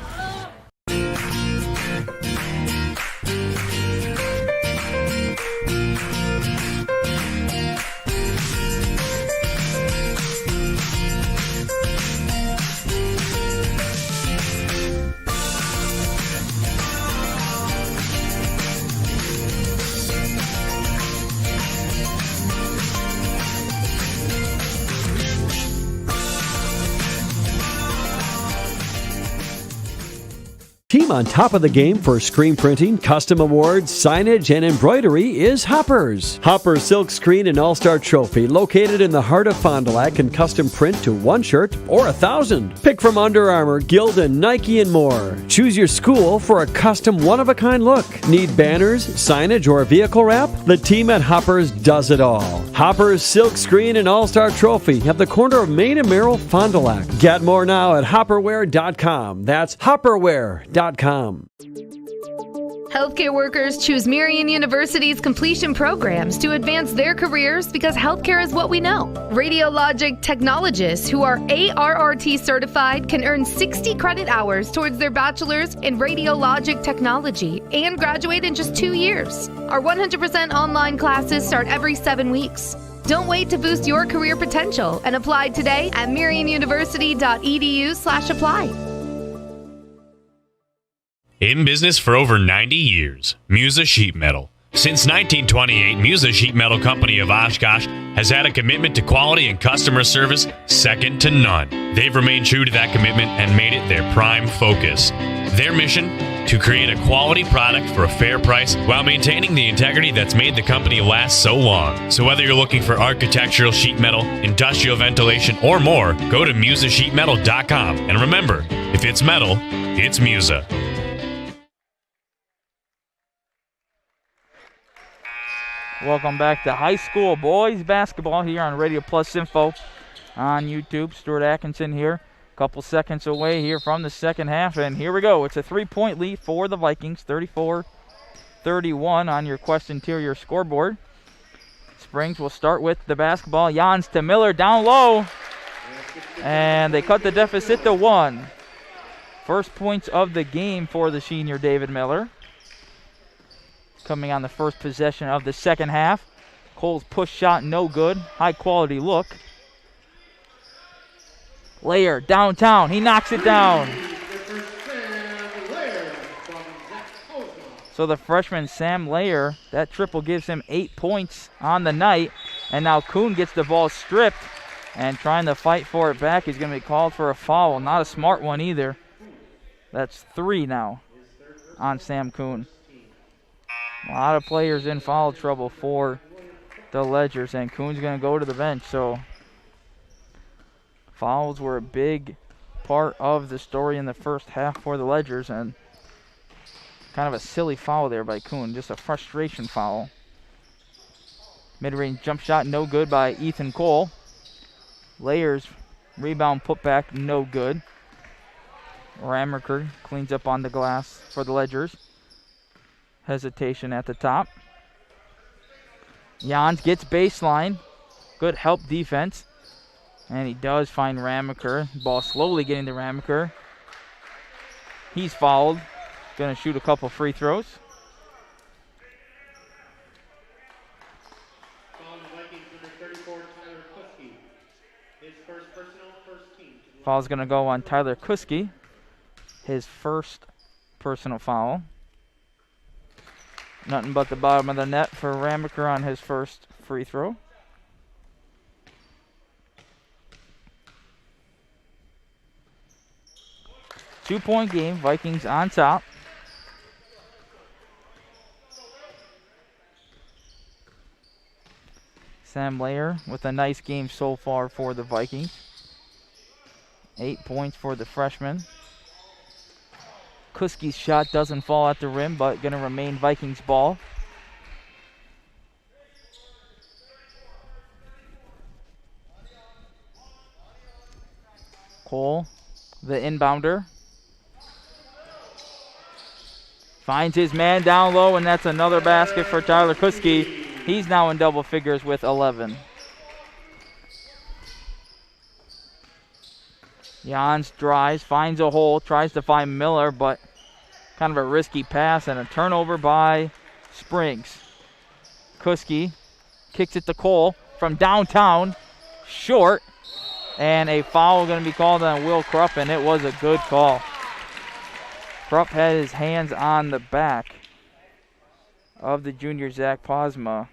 Team on top of the game for screen printing, custom awards, signage, and embroidery is Hoppers. Hoppers Silk Screen and All-Star Trophy, located in the heart of Fond du Lac, can custom print to 1 shirt or 1,000. Pick from Under Armour, Gildan, Nike, and more. Choose your school for a custom one-of-a-kind look. Need banners, signage, or vehicle wrap? The team at Hoppers does it all. Hoppers Silk Screen and All-Star Trophy at the corner of Main and Merrill, Fond du Lac. Get more now at hopperware.com. That's hopperware.com. Healthcare workers choose Marian University's completion programs to advance their careers because healthcare is what we know. Radiologic technologists who are ARRT certified can earn 60 credit hours towards their bachelor's in radiologic technology and graduate in just 2 years. Our 100% online classes start every 7 weeks. Don't wait to boost your career potential and apply today at marianuniversity.edu/apply. In business for over 90 years, Musa Sheet Metal. Since 1928, Musa Sheet Metal Company of Oshkosh has had a commitment to quality and customer service second to none. They've remained true to that commitment and made it their prime focus. Their mission? To create a quality product for a fair price while maintaining the integrity that's made the company last so long. So whether you're looking for architectural sheet metal, industrial ventilation, or more, go to musasheetmetal.com. And remember, if it's metal, it's Musa. Welcome back to high school boys basketball here on Radio Plus Info on YouTube. Stuart Atkinson here, a couple seconds away here from the second half, and here we go. It's a 3-point lead for the Vikings, 34-31 on your Quest Interior scoreboard. Springs will start with the basketball. Jans to Miller down low, and they cut the deficit to 1. First points of the game for the senior David Miller. Coming on the first possession of the second half. Cole's push shot no good. High quality look. Layer downtown. He knocks it down. So the freshman Sam Layer, that triple gives him 8 points on the night. And now Kuhn gets the ball stripped and trying to fight for it back. He's going to be called for a foul. Not a smart one either. That's 3 now on Sam Kuhn. A lot of players in foul trouble for the Ledgers, and Kuhn's going to go to the bench. So fouls were a big part of the story in the first half for the Ledgers, and kind of a silly foul there by Kuhn, just a frustration foul. Mid-range jump shot no good by Ethan Cole. Layers rebound putback no good. Ramaker cleans up on the glass for the Ledgers. Hesitation at the top. Jans gets baseline. Good help defense. And he does find Ramaker. Ball slowly getting to Ramaker. He's fouled. Going to shoot a couple free throws. Foul's going to go on Tyler Kuski. His first personal foul. Nothing but the bottom of the net for Ramaker on his first free throw. Two-point game, Vikings on top. Sam Layer with a nice game so far for the Vikings. 8 points for the freshman. Kuski's shot doesn't fall at the rim, but going to remain Vikings ball. Cole, the inbounder. Finds his man down low, and that's another basket for Tyler Kuski. He's now in double figures with 11. Jans drives, finds a hole, tries to find Miller, but kind of a risky pass and a turnover by Springs. Kuski kicks it to Cole from downtown, short, and a foul going to be called on Will Krupp, and it was a good call. Krupp had his hands on the back of the junior Zach Posma.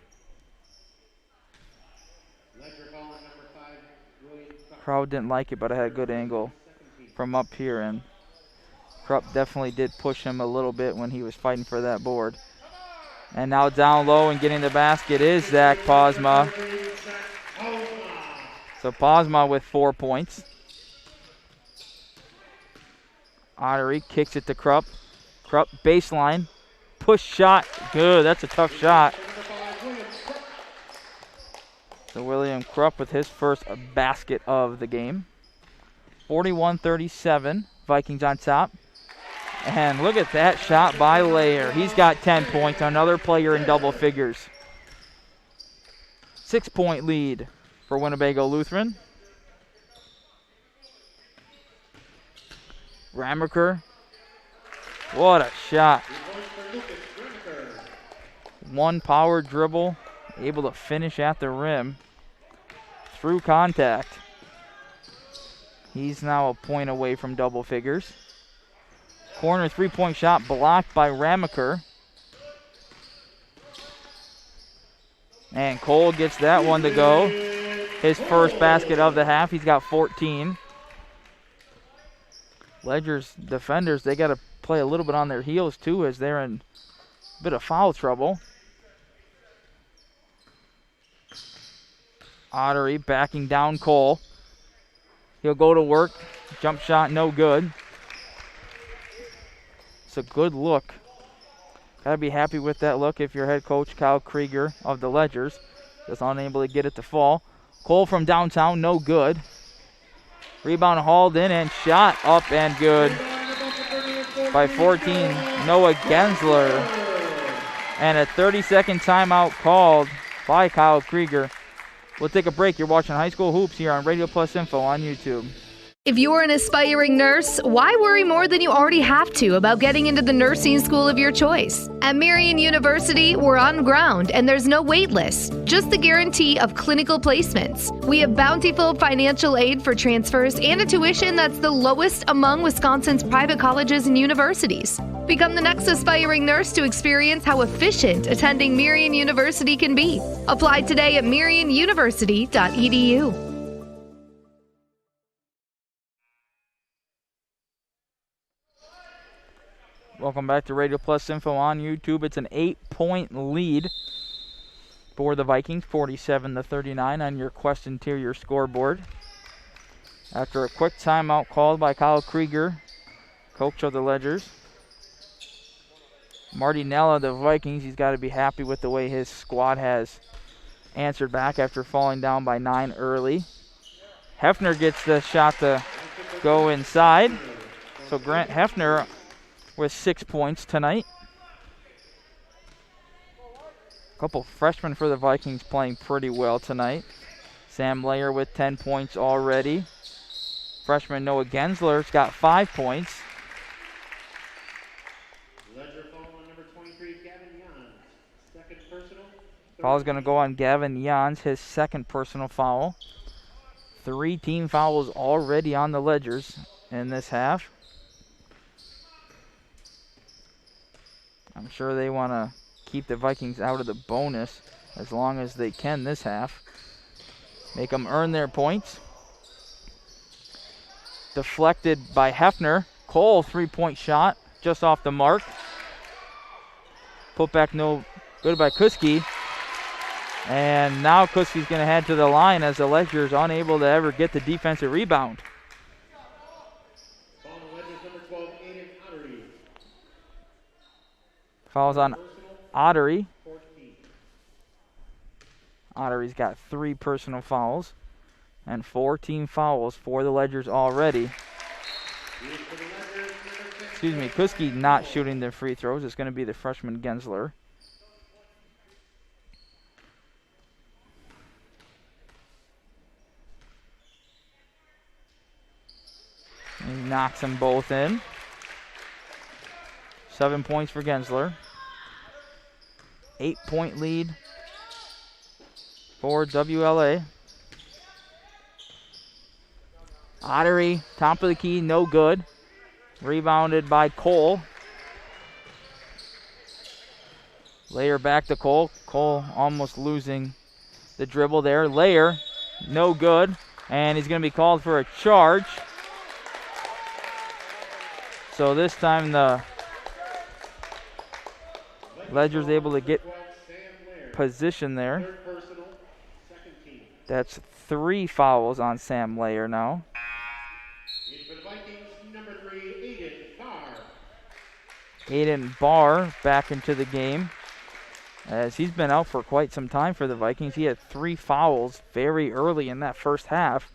Crowd didn't like it, but I had a good angle from up here, and Krupp definitely did push him a little bit when he was fighting for that board. And now down low and getting the basket is Zach Posma. So Posma with 4 points. Ottery kicks it to Krupp. Krupp baseline. Push shot. Good. That's a tough shot. So William Krupp with his first basket of the game. 41-37. Vikings on top. And look at that shot by Layer. He's got 10 points. Another player in double figures. 6-point lead for Winnebago Lutheran. Ramaker. What a shot. One power dribble. Able to finish at the rim. Through contact. He's now a point away from double figures. Corner three-point shot blocked by Ramaker. And Cole gets that one to go. His first basket of the half. He's got 14. Ledger's defenders, they got to play a little bit on their heels too as they're in a bit of foul trouble. Ottery backing down Cole. He'll go to work. Jump shot, no good. It's a good look. Got to be happy with that look if you're head coach Kyle Krieger of the Ledgers. Just unable to get it to fall. Cole from downtown, no good. Rebound hauled in and shot up and good by 14, Noah Gensler. And a 30-second timeout called by Kyle Krieger. We'll take a break. You're watching High School Hoops here on Radio Plus Info on YouTube. If you're an aspiring nurse, why worry more than you already have to about getting into the nursing school of your choice? At Marian University, we're on ground and there's no wait list, just the guarantee of clinical placements. We have bountiful financial aid for transfers and a tuition that's the lowest among Wisconsin's private colleges and universities. Become the next aspiring nurse to experience how efficient attending Marian University can be. Apply today at marianuniversity.edu. Welcome back to Radio Plus Info on YouTube. It's an 8-point lead for the Vikings, 47-39 on your Quest Interior scoreboard. After a quick timeout called by Kyle Krieger, coach of the Ledgers. Marty Nella, the Vikings, he's got to be happy with the way his squad has answered back after falling down by 9 early. Hefner gets the shot to go inside. So Grant Hefner with 6 points tonight. A couple freshmen for the Vikings playing pretty well tonight. Sam Layer with 10 points already. Freshman Noah Gensler's got 5 points. Foul's going to go on Gavin Jans, his second personal foul. 3 team fouls already on the Ledgers in this half. I'm sure they want to keep the Vikings out of the bonus as long as they can this half. Make them earn their points. Deflected by Hefner. Cole, 3-point shot just off the mark. Put back no good by Kuski. And now Kuski's going to head to the line as the Ledger's unable to ever get the defensive rebound. Fouls on Ottery. Ottery's got 3 personal fouls and 4 team fouls for the Ledgers already. Excuse me, Kuski not shooting the free throws. It's going to be the freshman Gensler. He knocks them both in. 7 points for Gensler. 8-point lead for WLA. Ottery, top of the key, no good. Rebounded by Cole. Layer back to Cole. Cole almost losing the dribble there. Layer, no good. And he's going to be called for a charge. So this time the Ledger's able to get position there. That's 3 fouls on Sam Layer now. Aiden Barr back into the game, as he's been out for quite some time for the Vikings. He had 3 fouls very early in that first half.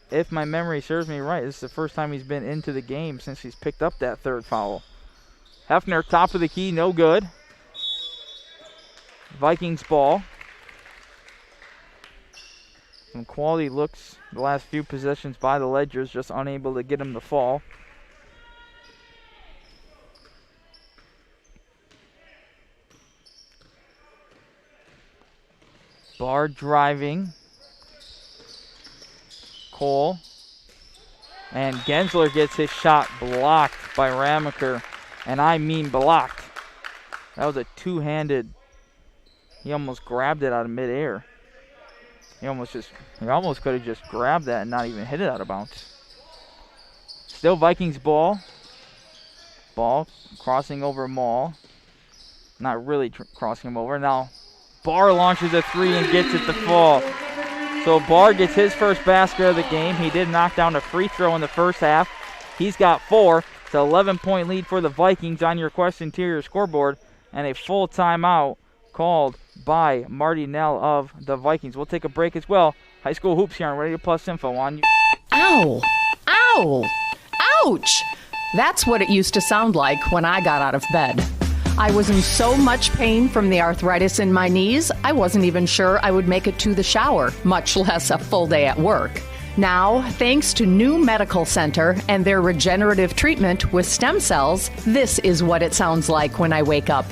If my memory serves me right, this is the first time he's been into the game since he's picked up that 3rd foul. Hefner, top of the key, no good. Vikings ball. Some quality looks the last few possessions by the Ledgers, just unable to get him to fall. Barr driving. Cole. And Gensler gets his shot blocked by Ramaker. And I mean blocked. That was a two-handed. He almost grabbed it out of midair. He almost could have just grabbed that and not even hit it out of bounds. Still Vikings ball. Ball crossing over Maul. Not really crossing him over. Now Barr launches a 3 and gets it to fall. So Barr gets his first basket of the game. He did knock down a free throw in the first half. He's got 4. It's an 11-point lead for the Vikings on your Quest Interior scoreboard. And a full timeout called by Marty Nell of the Vikings. We'll take a break as well. High School Hoops here on Radio Plus Info on you. Ow! Ow! Ouch! That's what it used to sound like when I got out of bed. I was in so much pain from the arthritis in my knees, I wasn't even sure I would make it to the shower, much less a full day at work. Now, thanks to New Medical Center and their regenerative treatment with stem cells, this is what it sounds like when I wake up.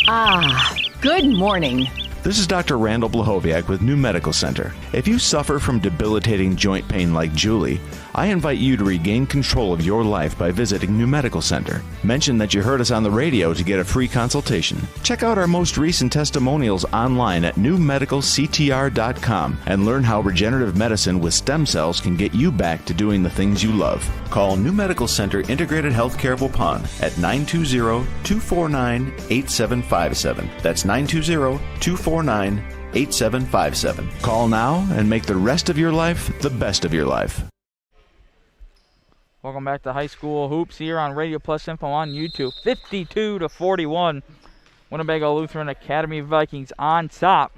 Ah, good morning. This is Dr. Randall Blahoviak with New Medical Center. If you suffer from debilitating joint pain like Julie, I invite you to regain control of your life by visiting New Medical Center. Mention that you heard us on the radio to get a free consultation. Check out our most recent testimonials online at newmedicalctr.com and learn how regenerative medicine with stem cells can get you back to doing the things you love. Call New Medical Center Integrated Healthcare of Waupun at 920-249-8757. That's 920-249-8757. Call now and make the rest of your life the best of your life. Welcome back to High School Hoops here on Radio Plus Info on YouTube. 52-41. Winnebago Lutheran Academy Vikings on top.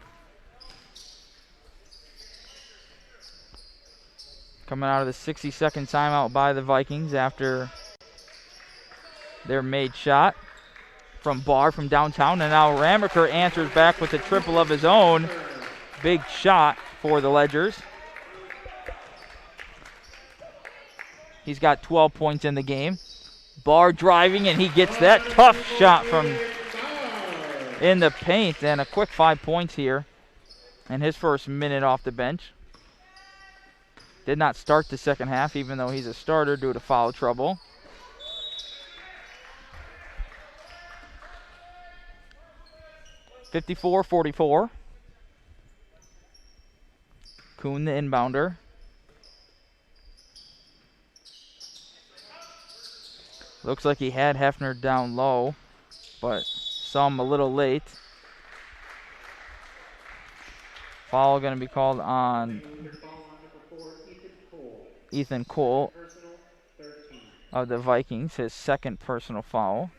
Coming out of the 60-second timeout by the Vikings after their made shot from Barr from downtown. And now Ramaker answers back with a triple of his own. Big shot for the Ledgers. He's got 12 points in the game. Barr driving, and he gets that tough shot from in the paint. And a quick 5 points here in his first minute off the bench. Did not start the second half, even though he's a starter due to foul trouble. (54-44). Kuhn, the inbounder. Looks like he had Hefner down low, but saw him a little late. Foul going to be called on Ethan Cole of the Vikings, his second personal foul.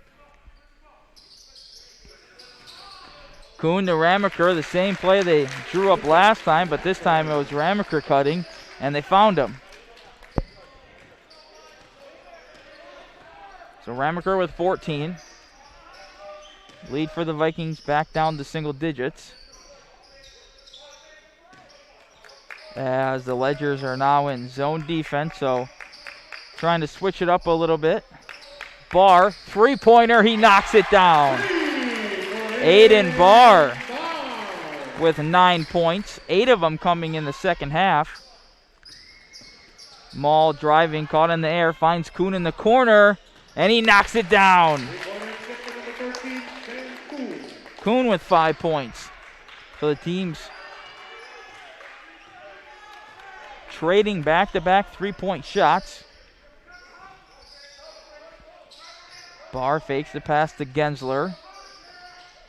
Kuhn to Ramaker, the same play they drew up last time, but this time it was Ramaker cutting, and they found him. So Ramaker with 14. Lead for the Vikings back down to single digits, as the Ledgers are now in zone defense, so trying to switch it up a little bit. Barr, three-pointer, he knocks it down. Aiden Barr with 9 points, 8 of them coming in the second half. Maul driving, caught in the air, finds Kuhn in the corner, and he knocks it down. Kuhn with 5 points. So the teams trading back-to-back three-point shots. Barr fakes the pass to Gensler.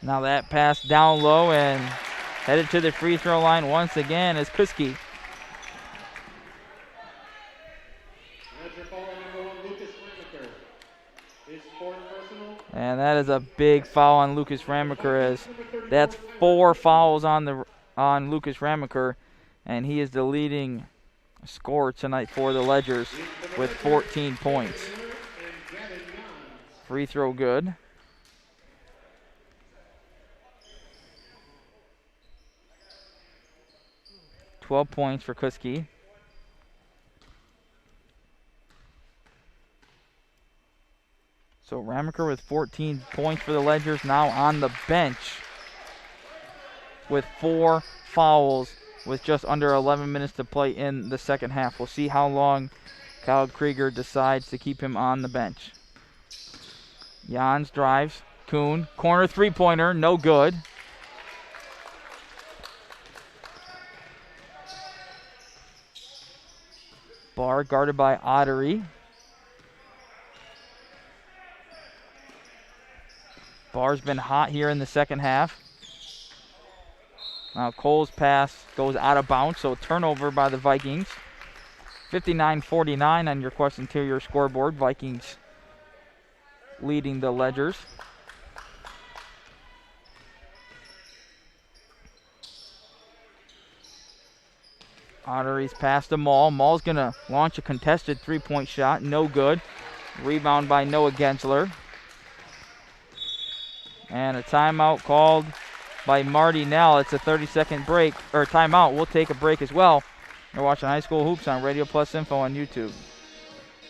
Now that pass down low and headed to the free throw line once again is Kuski. And that is a big foul on Lucas Ramaker, as that's 4 fouls on Lucas Ramaker, and he is the leading scorer tonight for the Ledgers with 14 points. Free throw good. $12 points for Kuski. So Ramaker with 14 points for the Ledgers, now on the bench with 4 fouls with just under 11 minutes to play in the second half. We'll see how long Kyle Krieger decides to keep him on the bench. Jans drives. Kuhn, corner three-pointer, no good. Barr guarded by Ottery. Barr's been hot here in the second half. Now Cole's pass goes out of bounds, so turnover by the Vikings. 59-49 on your Quest Interior scoreboard. Vikings leading the Ledgers. Ottery's pass to Maul. Maul's going to launch a contested three-point shot. No good. Rebound by Noah Gensler. And a timeout called by Marty Nell. It's a 30-second break, or timeout. We'll take a break as well. You're watching High School Hoops on Radio Plus Info on YouTube.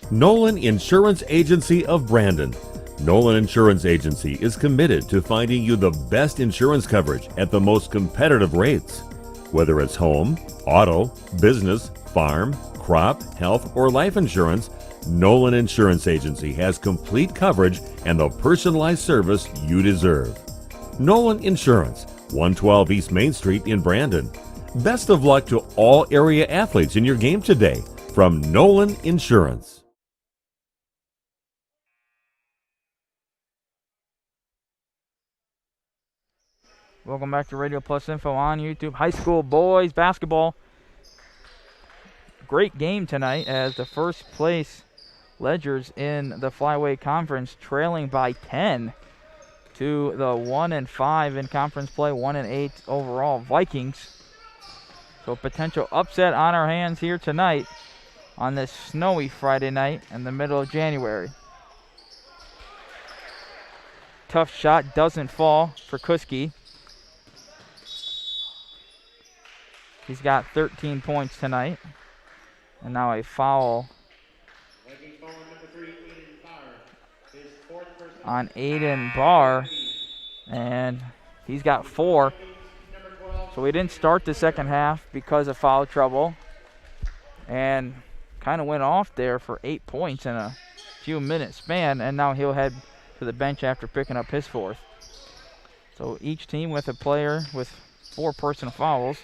Nolan Insurance Agency of Brandon. Nolan Insurance Agency is committed to finding you the best insurance coverage at the most competitive rates. Whether it's home, auto, business, farm, crop, health, or life insurance, Nolan Insurance Agency has complete coverage and the personalized service you deserve. Nolan Insurance, 112 East Main Street in Brandon. Best of luck to all area athletes in your game today from Nolan Insurance. Welcome back to Radio Plus Info on YouTube. High school boys basketball. Great game tonight as the first place Ledgers in the Flyweight Conference trailing by 10 to the 1-5 in conference play, 1-8 overall Vikings. So potential upset on our hands here tonight on this snowy Friday night in the middle of January. Tough shot doesn't fall for Kuski. He's got 13 points tonight. And now a foul on Aiden Barr. And he's got 4. So we didn't start the second half because of foul trouble. And kind of went off there for 8 points in a few minute span. And now he'll head to the bench after picking up his 4th. So each team with a player with 4 personal fouls.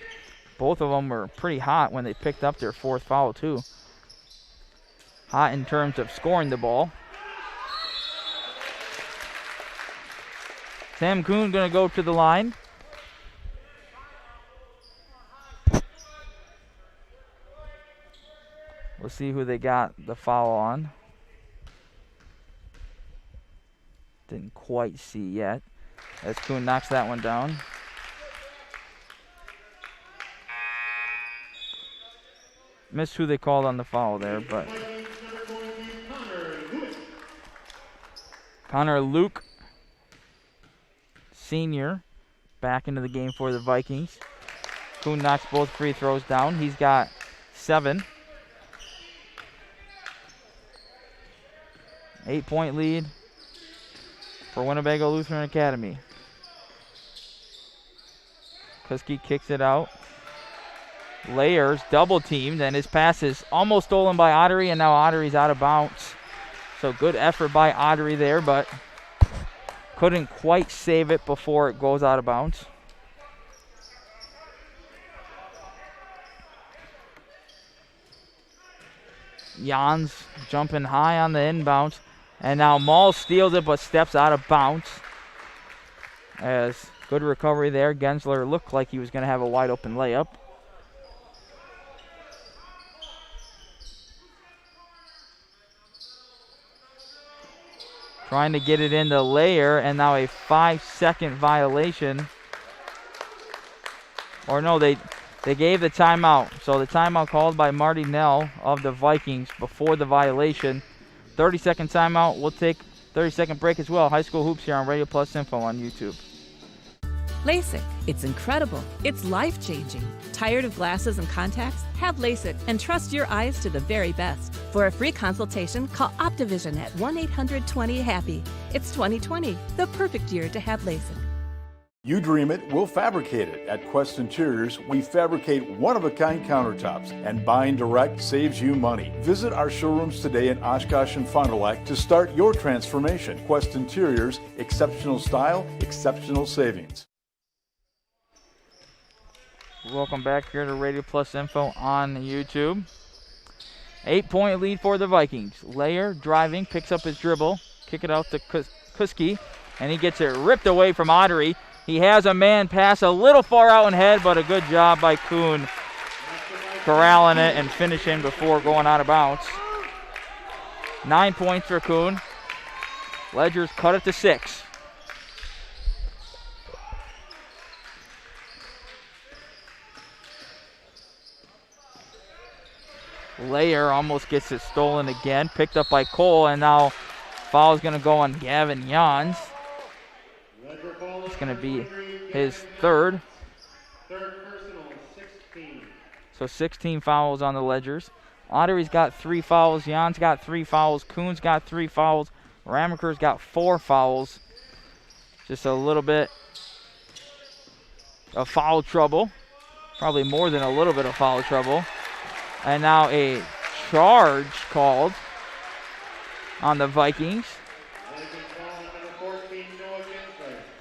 Both of them were pretty hot when they picked up their 4th foul, too. Hot in terms of scoring the ball. Sam Kuhn going to go to the line. see who they got the foul on. Didn't quite see yet as Kuhn knocks that one down. Missed who they called on the foul there, but Connor Luke, senior, back into the game for the Vikings. Kuhn knocks both free throws down. He's got 7. 8-point lead for Winnebago Lutheran Academy. Kuski kicks it out. Layers, double teamed, and his pass is almost stolen by Ottery, and now Ottery's out of bounds. So good effort by Ottery there, but couldn't quite save it before it goes out of bounds. Jans jumping high on the inbounds, and now Maul steals it but steps out of bounds. As good recovery there. Gensler looked like he was going to have a wide open layup. Trying to get it into Layer, and now a 5-second violation. Or no, they gave the timeout. So the timeout called by Marty Nell of the Vikings before the violation. 30-second timeout. We'll take 30-second break as well. High School Hoops here on Radio Plus Info on YouTube. LASIK. It's incredible. It's life-changing. Tired of glasses and contacts? Have LASIK and trust your eyes to the very best. For a free consultation, call Optivision at 1-800-20-HAPPY. It's 2020, the perfect year to have LASIK. You dream it, we'll fabricate it. At Quest Interiors, we fabricate one-of-a-kind countertops, and buying direct saves you money. Visit our showrooms today in Oshkosh and Fond du Lac to start your transformation. Quest Interiors, exceptional style, exceptional savings. Welcome back here to Radio Plus Info on YouTube. 8-point lead for the Vikings. Layer driving, picks up his dribble, kick it out to Kuski, and he gets it ripped away from Ottery. He has a man pass a little far out in head, but a good job by Kuhn corralling it and finishing before going out of bounds. 9 points for Kuhn. Ledgers cut it to 6. Layer almost gets it stolen again. Picked up by Cole, and now foul is going to go on Gavin Jans. It's going to be his third. So 16 fouls on the Ledgers. Ottery's got 3 fouls. Jans got 3 fouls. Kuhn's got 3 fouls. Ramaker's got 4 fouls. Just a little bit of foul trouble. Probably more than a little bit of foul trouble. And now a charge called on the Vikings.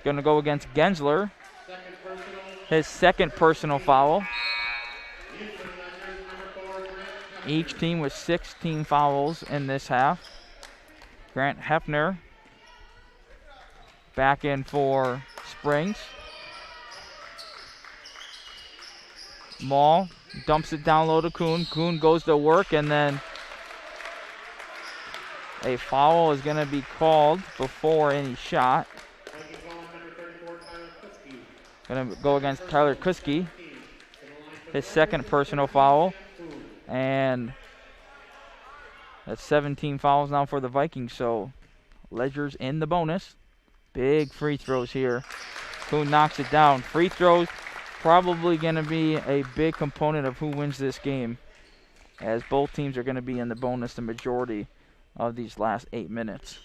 Going to go against Gensler. His second personal foul. Each team with 16 fouls in this half. Grant Hefner back in for Springs. Maul dumps it down low to Kuhn. Kuhn goes to work, and then a foul is going to be called before any shot. Going to go against Tyler Kuski. His second personal foul. And that's 17 fouls now for the Vikings, so Ledgers in the bonus. Big free throws here. Kuhn knocks it down. Free throws probably going to be a big component of who wins this game, as both teams are going to be in the bonus the majority of these last 8 minutes.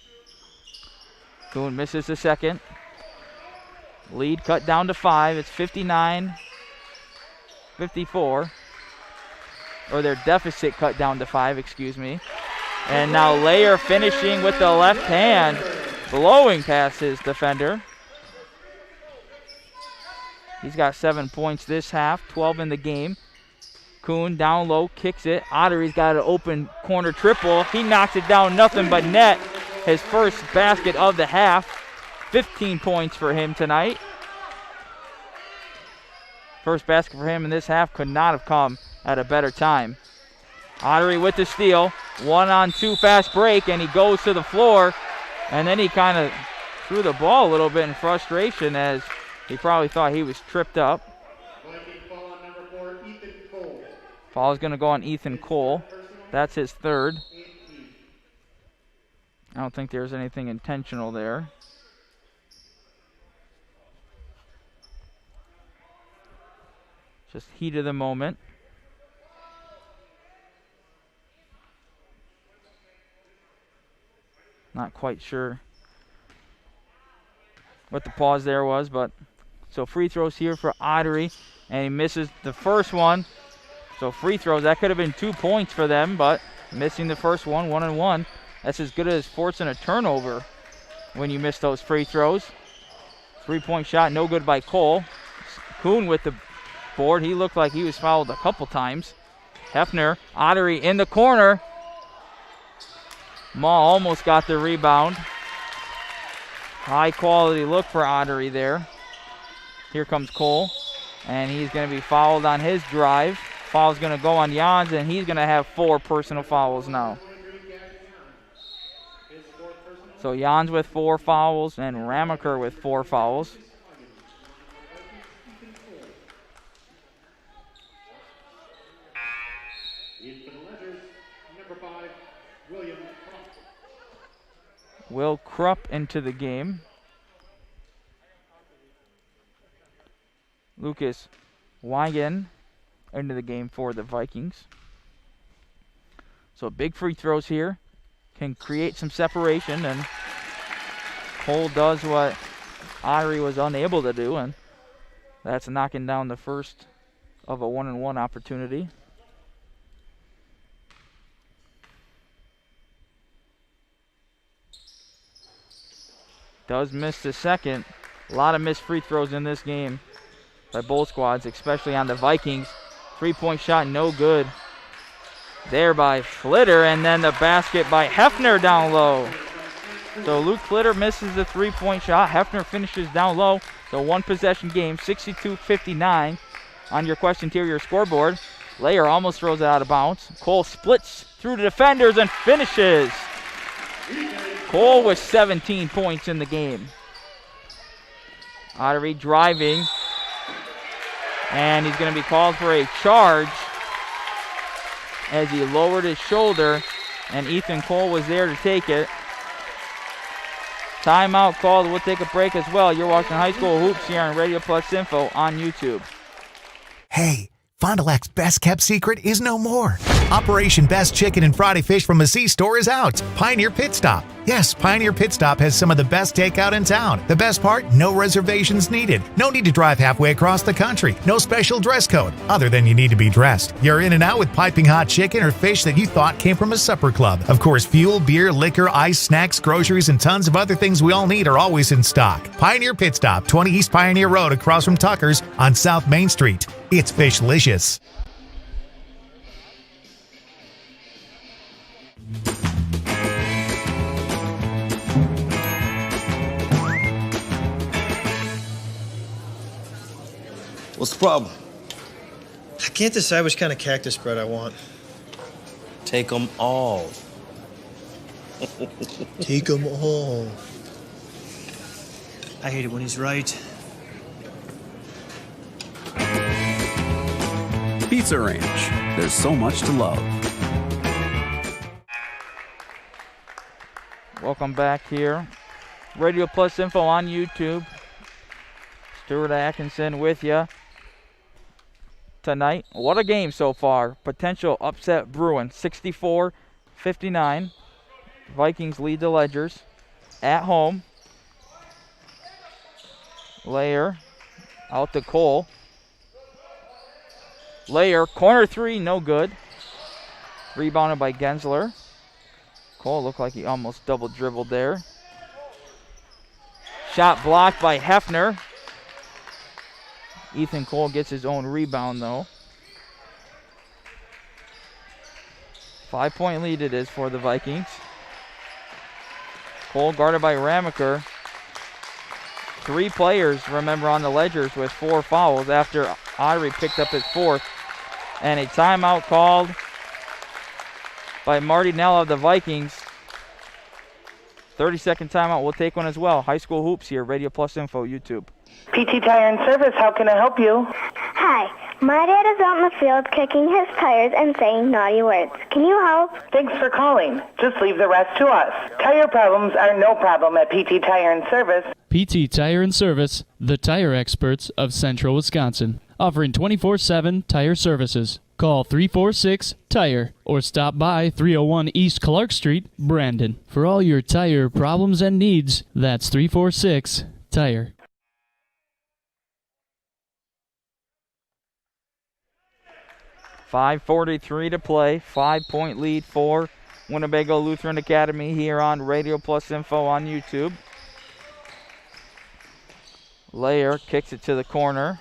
Kuhn misses the second. Lead cut down to 5. It's 59-54. Or their deficit cut down to 5, excuse me. And now Layer finishing with the left hand, blowing past his defender. He's got 7 points this half, 12 in the game. Kuhn down low, kicks it. Ottery's got an open corner triple. He knocks it down, nothing but net. His first basket of the half. 15 points for him tonight. First basket for him in this half could not have come at a better time. Ottery with the steal. 1-on-2 fast break, and he goes to the floor. And then he kind of threw the ball a little bit in frustration as he probably thought he was tripped up. Foul is going to go on Ethan Cole. That's his third. I don't think there's anything intentional there. Just heat of the moment. Not quite sure what the pause there was, but so free throws here for Ottery, and he misses the first one. So free throws, that could have been 2 points for them, but missing the first one, 1-and-1. That's as good as forcing a turnover when you miss those free throws. 3-point shot, no good by Cole. Kuhn with the board. He looked like he was fouled a couple times. Hefner, Ottery in the corner. Maul almost got the rebound. High quality look for Ottery there. Here comes Cole, and he's going to be fouled on his drive. Foul's going to go on Jans, and he's going to have 4 personal fouls now. So Jans with 4 fouls and Ramaker with 4 fouls. Will Krupp into the game. Lucas Wigan into the game for the Vikings. So big free throws here. Can create some separation, and Cole does what Ottery was unable to do, and that's knocking down the first of a 1-and-1 opportunity. Does miss the second. A lot of missed free throws in this game by both squads, especially on the Vikings. 3-point shot, no good. There by Flitter, and then the basket by Hefner down low. So Luke Flitter misses the 3-point shot. Hefner finishes down low. So 1-possession game, 62-59 on your Quest Interior scoreboard. Layer almost throws it out of bounds. Cole splits through the defenders and finishes. Cole with 17 points in the game. Ottery driving, and he's going to be called for a charge as he lowered his shoulder, and Ethan Cole was there to take it. Timeout called. We'll take a break as well. You're watching High School Hoops here on Radio Plus Info on YouTube. Hey, Fond du Lac's best kept secret is no more. Operation Best Chicken and Friday Fish from the C-Store is out. Pioneer Pit Stop. Yes, Pioneer Pit Stop has some of the best takeout in town. The best part, no reservations needed. No need to drive halfway across the country. No special dress code, other than you need to be dressed. You're in and out with piping hot chicken or fish that you thought came from a supper club. Of course, fuel, beer, liquor, ice, snacks, groceries, and tons of other things we all need are always in stock. Pioneer Pit Stop, 20 East Pioneer Road across from Tucker's on South Main Street. It's Fishlicious. What's the problem? I can't decide which kind of cactus spread I want. Take them all. Take them all. I hate it when he's right. Pizza Ranch. There's so much to love. Welcome back here. Radio Plus Info on YouTube. Stuart Atkinson with you tonight. What a game so far. Potential upset brewing. 64-59. Vikings lead the Ledgers at home. Layer out to Cole. Layer, corner three, no good. Rebounded by Gensler. Cole looked like he almost double dribbled there. Shot blocked by Hefner. Ethan Cole gets his own rebound though. 5-point lead it is for the Vikings. Cole guarded by Ramaker. 3 players, remember, on the Ledgers with 4 fouls after Ottery picked up his 4th. And a timeout called by Marty Nell of the Vikings. 30-second timeout. We'll take one as well. High school hoops here. Radio Plus Info, YouTube. PT Tire and Service, how can I help you? Hi, my dad is out in the field kicking his tires and saying naughty words. Can you help? Thanks for calling. Just leave the rest to us. Tire problems are no problem at PT Tire and Service. PT Tire and Service, the tire experts of Central Wisconsin, offering 24/7 tire services. Call 346-TIRE or stop by 301 East Clark Street, Brandon. For all your tire problems and needs, that's 346-TIRE. .5:43 to play. 5-point lead for Winnebago Lutheran Academy here on Radio Plus Info on YouTube. Layer kicks it to the corner.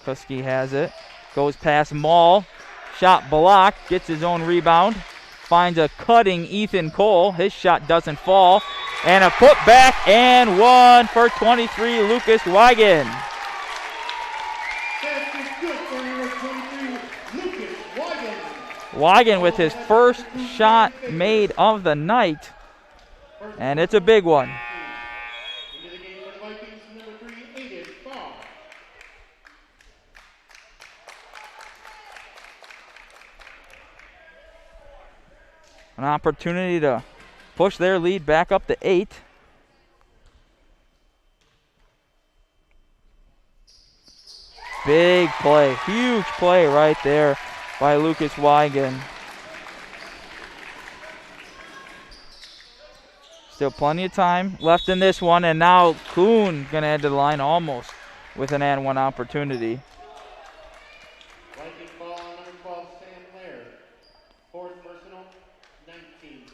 Kuski has it. Goes past Maul. Shot blocked. Gets his own rebound. Finds a cutting Ethan Cole. His shot doesn't fall. And a put back and one for 23, Lucas Wigan. Wigan with his first shot made of the night. And it's a big one. An opportunity to push their lead back up to 8. Big play, huge play right there by Lucas Wigan. Still plenty of time left in this one, and now Kuhn gonna head to the line almost with an and one opportunity.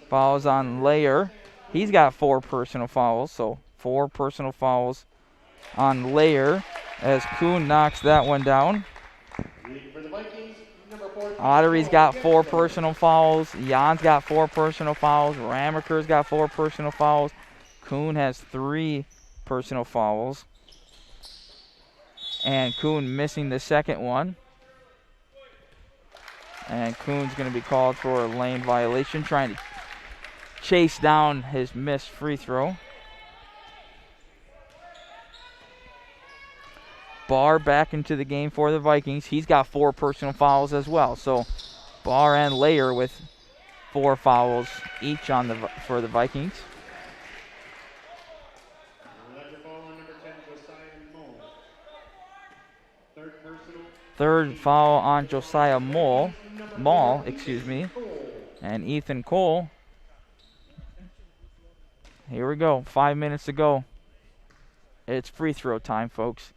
Fouls on Layer. He's got 4 personal fouls, so 4 personal fouls on Layer as Kuhn knocks that one down. Ottery's got 4 personal fouls. Jan's got 4 personal fouls. Ramaker's got 4 personal fouls. Kuhn has 3 personal fouls. And Kuhn missing the second one. And Kuhn's going to be called for a lane violation, trying to chase down his missed free throw. Barr back into the game for the Vikings. He's got 4 personal fouls as well. So Barr and Layer with 4 fouls each on for the Vikings. Third foul on Josiah Maul, and Ethan Cole. Here we go, 5 minutes to go. It's free throw time, folks.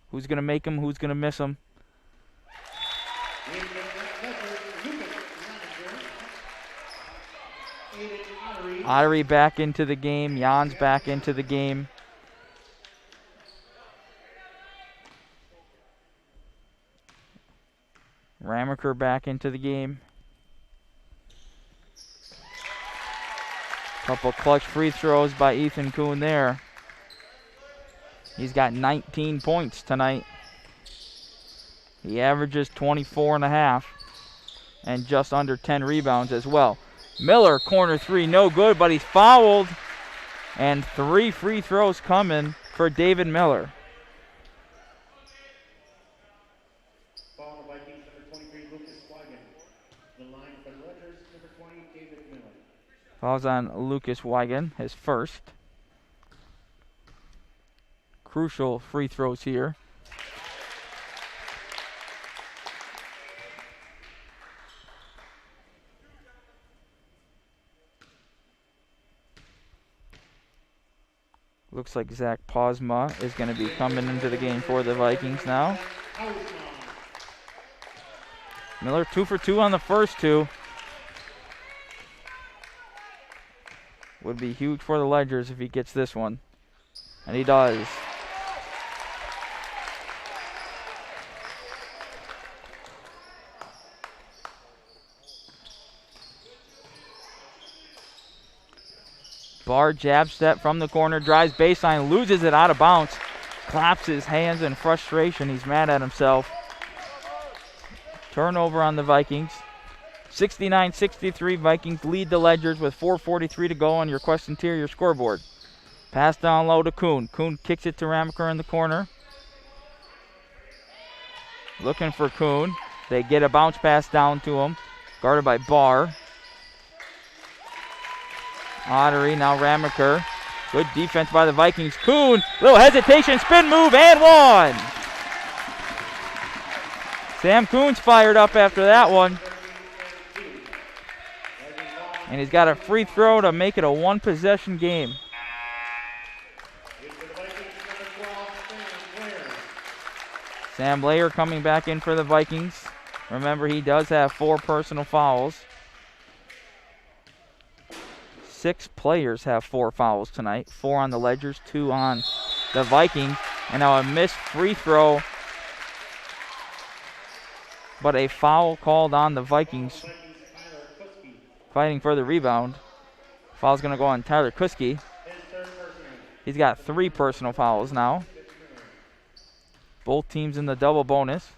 Who's going to make them? Who's going to miss them? Ottery back into the game. Jan's back into the game. Ramaker back into the game. Couple clutch free throws by Ethan Kuhn there. He's got 19 points tonight. He averages 24.5 and just under 10 rebounds as well. Miller, corner 3, no good, but he's fouled. And 3 free throws coming for David Miller. Fouls on Lucas Wigan, his first. Crucial free throws here. Looks like Zach Posma is going to be coming into the game for the Vikings now. Miller 2 for 2 on the first 2. Would be huge for the Ledgers if he gets this one. And he does. Barr jab step from the corner, drives baseline, loses it out of bounds. Claps his hands in frustration. He's mad at himself. Turnover on the Vikings. 69-63, Vikings lead the Ledgers with 4:43 to go on your Quest Interior scoreboard. Pass down low to Kuhn. Kuhn kicks it to Ramaker in the corner. Looking for Kuhn. They get a bounce pass down to him. Guarded by Barr. Ottery, now Ramaker. Good defense by the Vikings. Kuhn, little hesitation, spin move, and one. Sam Kuhn's fired up after that one. And he's got a free throw to make it a one-possession game. Sam Blair coming back in for the Vikings. Remember, he does have 4 personal fouls. 6 players have 4 fouls tonight. 4 on the Ledgers, 2 on the Vikings. And now a missed free throw, but a foul called on the Vikings. Fighting for the rebound. Foul's going to go on Tyler Kuski. He's got 3 personal fouls now. Both teams in the double bonus.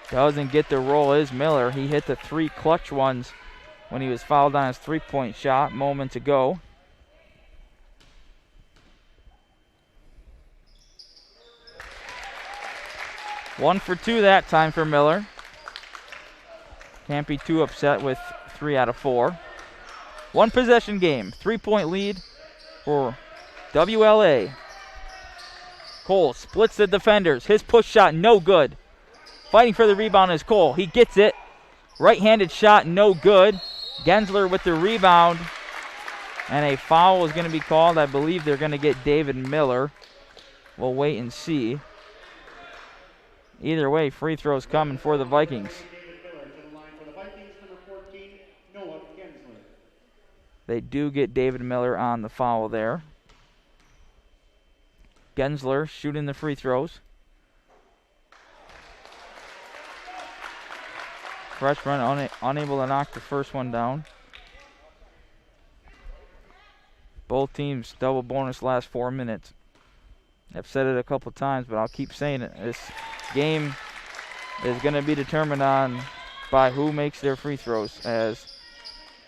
Doesn't get the roll is Miller. He hit the 3 clutch ones when he was fouled on his 3-point shot moments ago. One for 2 that time for Miller. Can't be too upset with 3 out of 4. One possession game. 3-point lead for WLA. Cole splits the defenders. His push shot no good. Fighting for the rebound is Cole. He gets it. Right-handed shot no good. Gensler with the rebound. And a foul is going to be called. I believe they're going to get David Miller. We'll wait and see. Either way, free throws coming for the Vikings. They do get David Miller on the foul there. Gensler shooting the free throws. Freshman unable to knock the first one down. Both teams double bonus last 4 minutes. I've said it a couple times, but I'll keep saying it. This game is going to be determined by who makes their free throws, as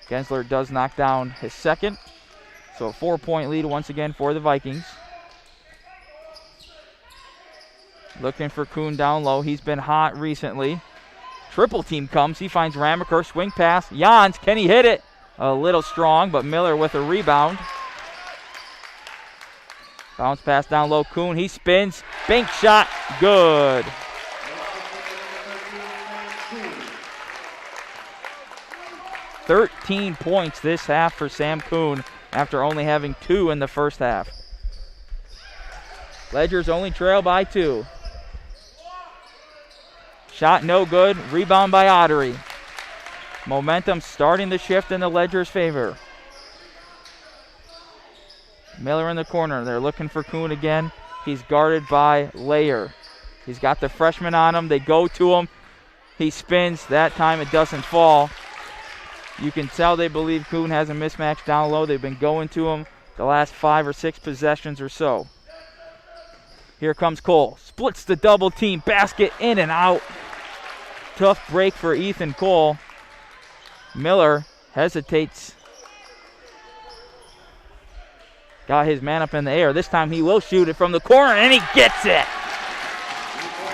Gensler does knock down his second. So a 4-point lead once again for the Vikings. Looking for Kuhn down low. He's been hot recently. Triple team comes. He finds Ramaker. Swing pass. Jans, can he hit it? A little strong, but Miller with a rebound. Bounce pass down low. Kuhn, he spins. Bank shot. Good. $13 points this half for Sam Kuhn after only having 2 in the first half. Ledgers only trail by 2. Shot no good. Rebound by Ottery. Momentum starting to shift in the Ledgers' favor. Miller in the corner. They're looking for Kuhn again. He's guarded by Layer. He's got the freshman on him. They go to him. He spins. That time it doesn't fall. You can tell they believe Kuhn has a mismatch down low. They've been going to him the last 5 or 6 possessions or so. Here comes Cole. Splits the double team. Basket in and out. Tough break for Ethan Cole. Miller hesitates. Got his man up in the air. This time he will shoot it from the corner, and he gets it.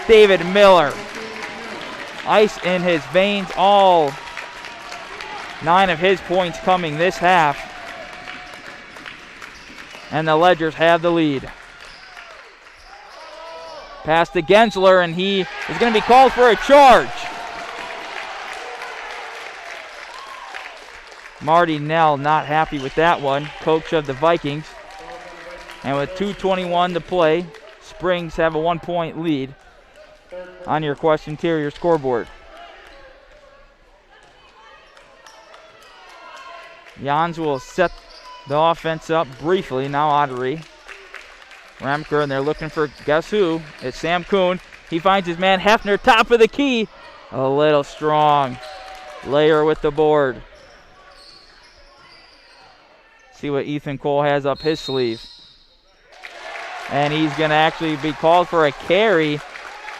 David Miller. Ice in his veins. All 9 of his points coming this half. And the Ledgers have the lead. Pass to Gensler, and he is going to be called for a charge. Marty Nell not happy with that one, coach of the Vikings. And with 2:21 to play, Springs have a 1-point lead on your Quest Interior scoreboard. Jans will set the offense up briefly. Now Ottery. Ramaker, and they're looking for, guess who? It's Sam Kuhn. He finds his man Hefner, top of the key. A little strong. Layer with the board. See what Ethan Cole has up his sleeve. And he's going to actually be called for a carry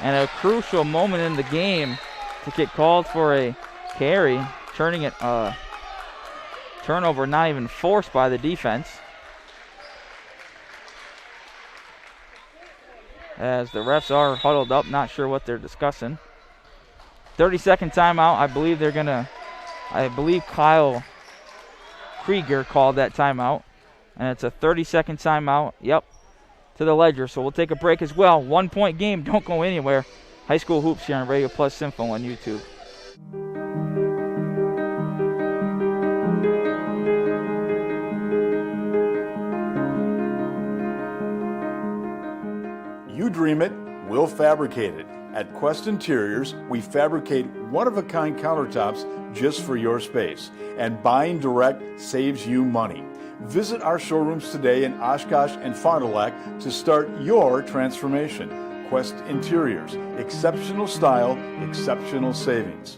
And a crucial moment in the game to get called for a carry, turning it turnover not even forced by the defense. As the refs are huddled up, not sure what they're discussing. 30-second timeout. I believe Kyle Krieger called that timeout. And it's a 30-second timeout. Yep, to the Ledger. So we'll take a break as well. 1-point game. Don't go anywhere. High School Hoops here on Radio Plus Info on YouTube. You dream it, we'll fabricate it. At Quest Interiors, we fabricate one-of-a-kind countertops just for your space. And buying direct saves you money. Visit our showrooms today in Oshkosh and Fond du Lac to start your transformation. Quest Interiors, exceptional style, exceptional savings.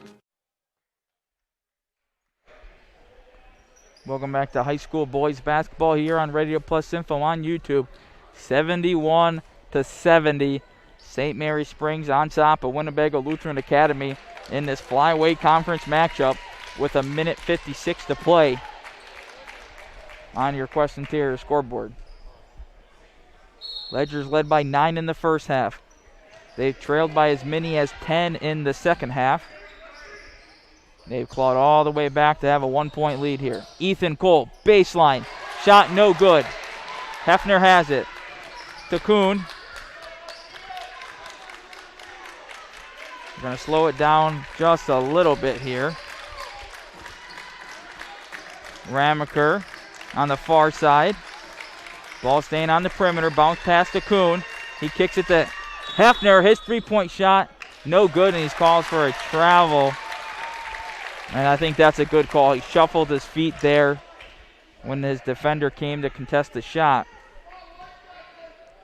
Welcome back to high school boys basketball here on Radio Plus Info on YouTube. 71-70. St. Mary Springs on top of Winnebago Lutheran Academy in this flyweight conference matchup with 1:56 to play on your Quest Interior scoreboard. Ledger's led by 9 in the first half. They've trailed by as many as 10 in the second half. They've clawed all the way back to have a 1-point lead here. Ethan Cole, baseline, shot no good. Hefner has it. To Kuhn. Going to slow it down just a little bit here. Ramaker on the far side. Ball staying on the perimeter. Bounce pass to Kuhn. He kicks it to Hefner. His 3-point shot, no good, and he's called for a travel. And I think that's a good call. He shuffled his feet there when his defender came to contest the shot.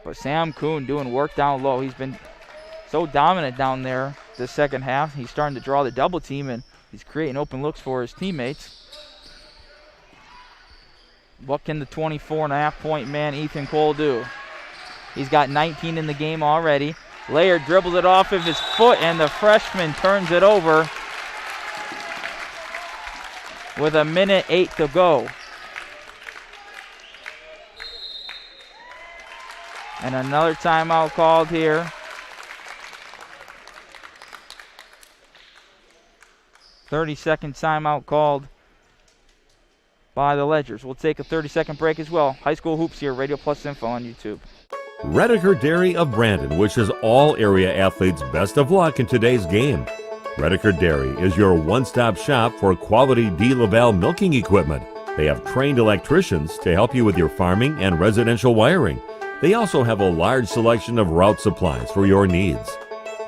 But Sam Kuhn doing work down low. He's been so dominant down there this second half. He's starting to draw the double team, and he's creating open looks for his teammates. What can the 24.5-point man Ethan Cole do? He's got 19 in the game already. Laird dribbles it off of his foot, and the freshman turns it over with 1:08 to go. And another timeout called here. 30-second timeout called by the Ledgers. We'll take a 30-second break as well. High School Hoops here, Radio Plus Info on YouTube. Redeker Dairy of Brandon wishes all area athletes best of luck in today's game. Redeker Dairy is your one-stop shop for quality D. Laval milking equipment. They have trained electricians to help you with your farming and residential wiring. They also have a large selection of route supplies for your needs.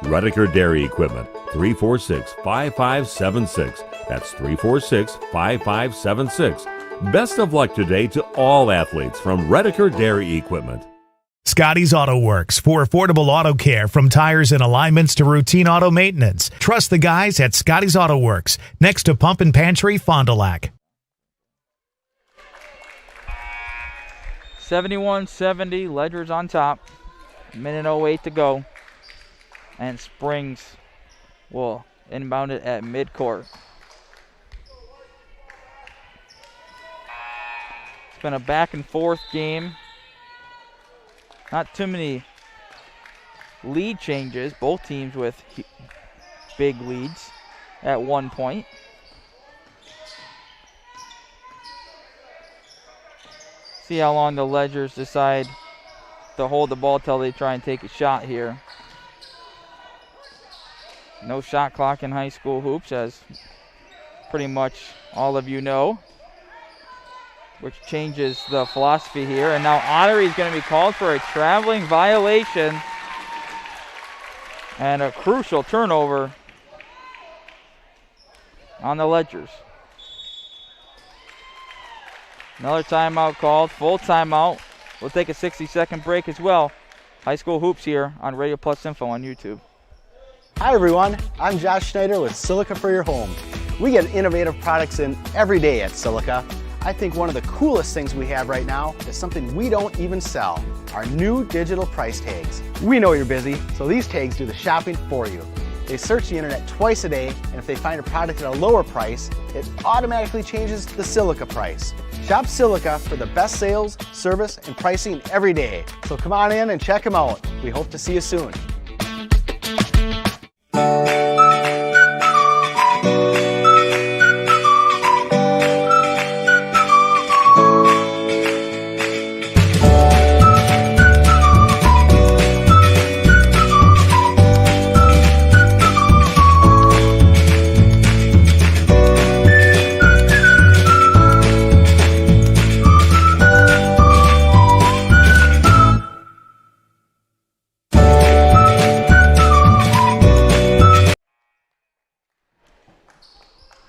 Redeker Dairy Equipment, 346-5576. That's 346-5576. Best of luck today to all athletes from Redeker Dairy Equipment. Scotty's Auto Works for affordable auto care, from tires and alignments to routine auto maintenance. Trust the guys at Scotty's Auto Works, next to Pump and Pantry, Fond du Lac. 71-70, Ledgers on top. 1:08 to go. And Springs will inbound it at midcourt. It's been a back and forth game. Not too many lead changes. Both teams with big leads at one point. See how long the Ledgers decide to hold the ball till they try and take a shot here. No shot clock in high school hoops, as pretty much all of you know, which changes the philosophy here. And now Ottery is going to be called for a traveling violation and a crucial turnover on the Ledgers. Another timeout called, full timeout. We'll take a 60-second break as well. High School Hoops here on Radio Plus Info on YouTube. Hi everyone, I'm Josh Schneider with Silica for Your Home. We get innovative products in every day at Silica. I think one of the coolest things we have right now is something we don't even sell, our new digital price tags. We know you're busy, so these tags do the shopping for you. They search the internet twice a day, and if they find a product at a lower price, it automatically changes the Silica price. Shop Silica for the best sales, service, and pricing every day. So come on in and check them out. We hope to see you soon.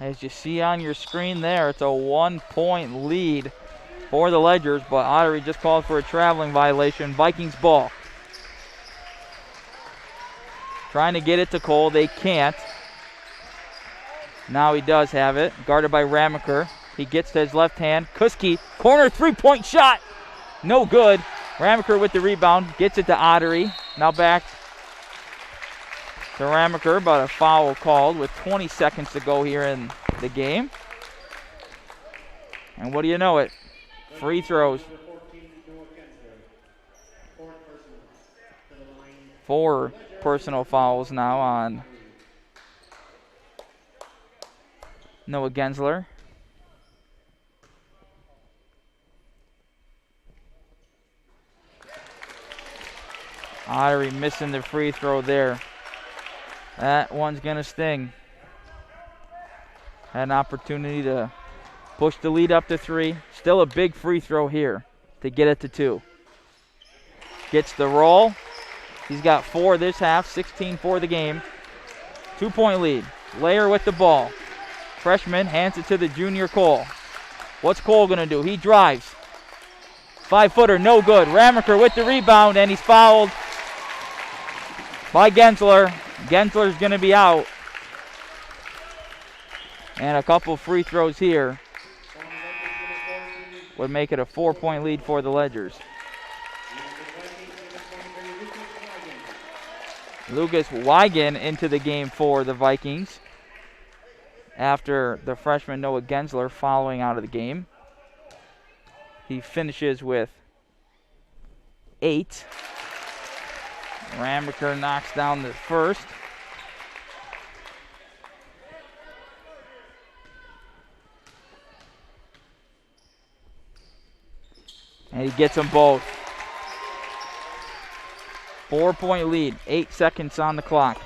As you see on your screen there, it's a 1-point lead for the Ledgers, but Ottery just called for a traveling violation. Vikings ball. Trying to get it to Cole, they can't. Now he does have it, guarded by Ramaker. He gets to his left hand. Kuski, corner three-point shot. No good. Ramaker with the rebound, gets it to Ottery. Now back to Ramaker, but a foul called with 20 seconds to go here in the game. And what do you know it? Free throws. 4 personal fouls now on Noah Gensler. Ottery missing the free throw there. That one's going to sting. Had an opportunity to push the lead up to 3. Still a big free throw here to get it to 2. Gets the roll. He's got 4 this half, 16 for the game. 2-point lead. Layer with the ball. Freshman hands it to the junior Cole. What's Cole going to do? He drives. 5-footer, no good. Ramaker with the rebound, and he's fouled by Gensler. Gensler's going to be out. And a couple free throws here would make it a 4-point lead for the Ledgers. Lucas Wigan into the game for the Vikings after the freshman Noah Gensler following out of the game. He finishes with 8. Ramaker knocks down the first. And he gets them both. 4-point lead, 8 seconds on the clock.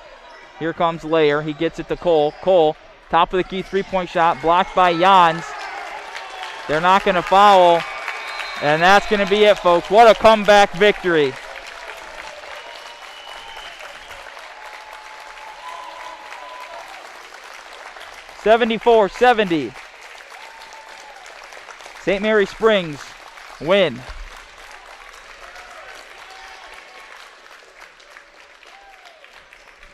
Here comes Layer, he gets it to Cole. Cole, top of the key 3-point shot, blocked by Jans. They're not going to foul, and that's going to be it, folks. What a comeback victory. (74-70). St. Mary Springs win.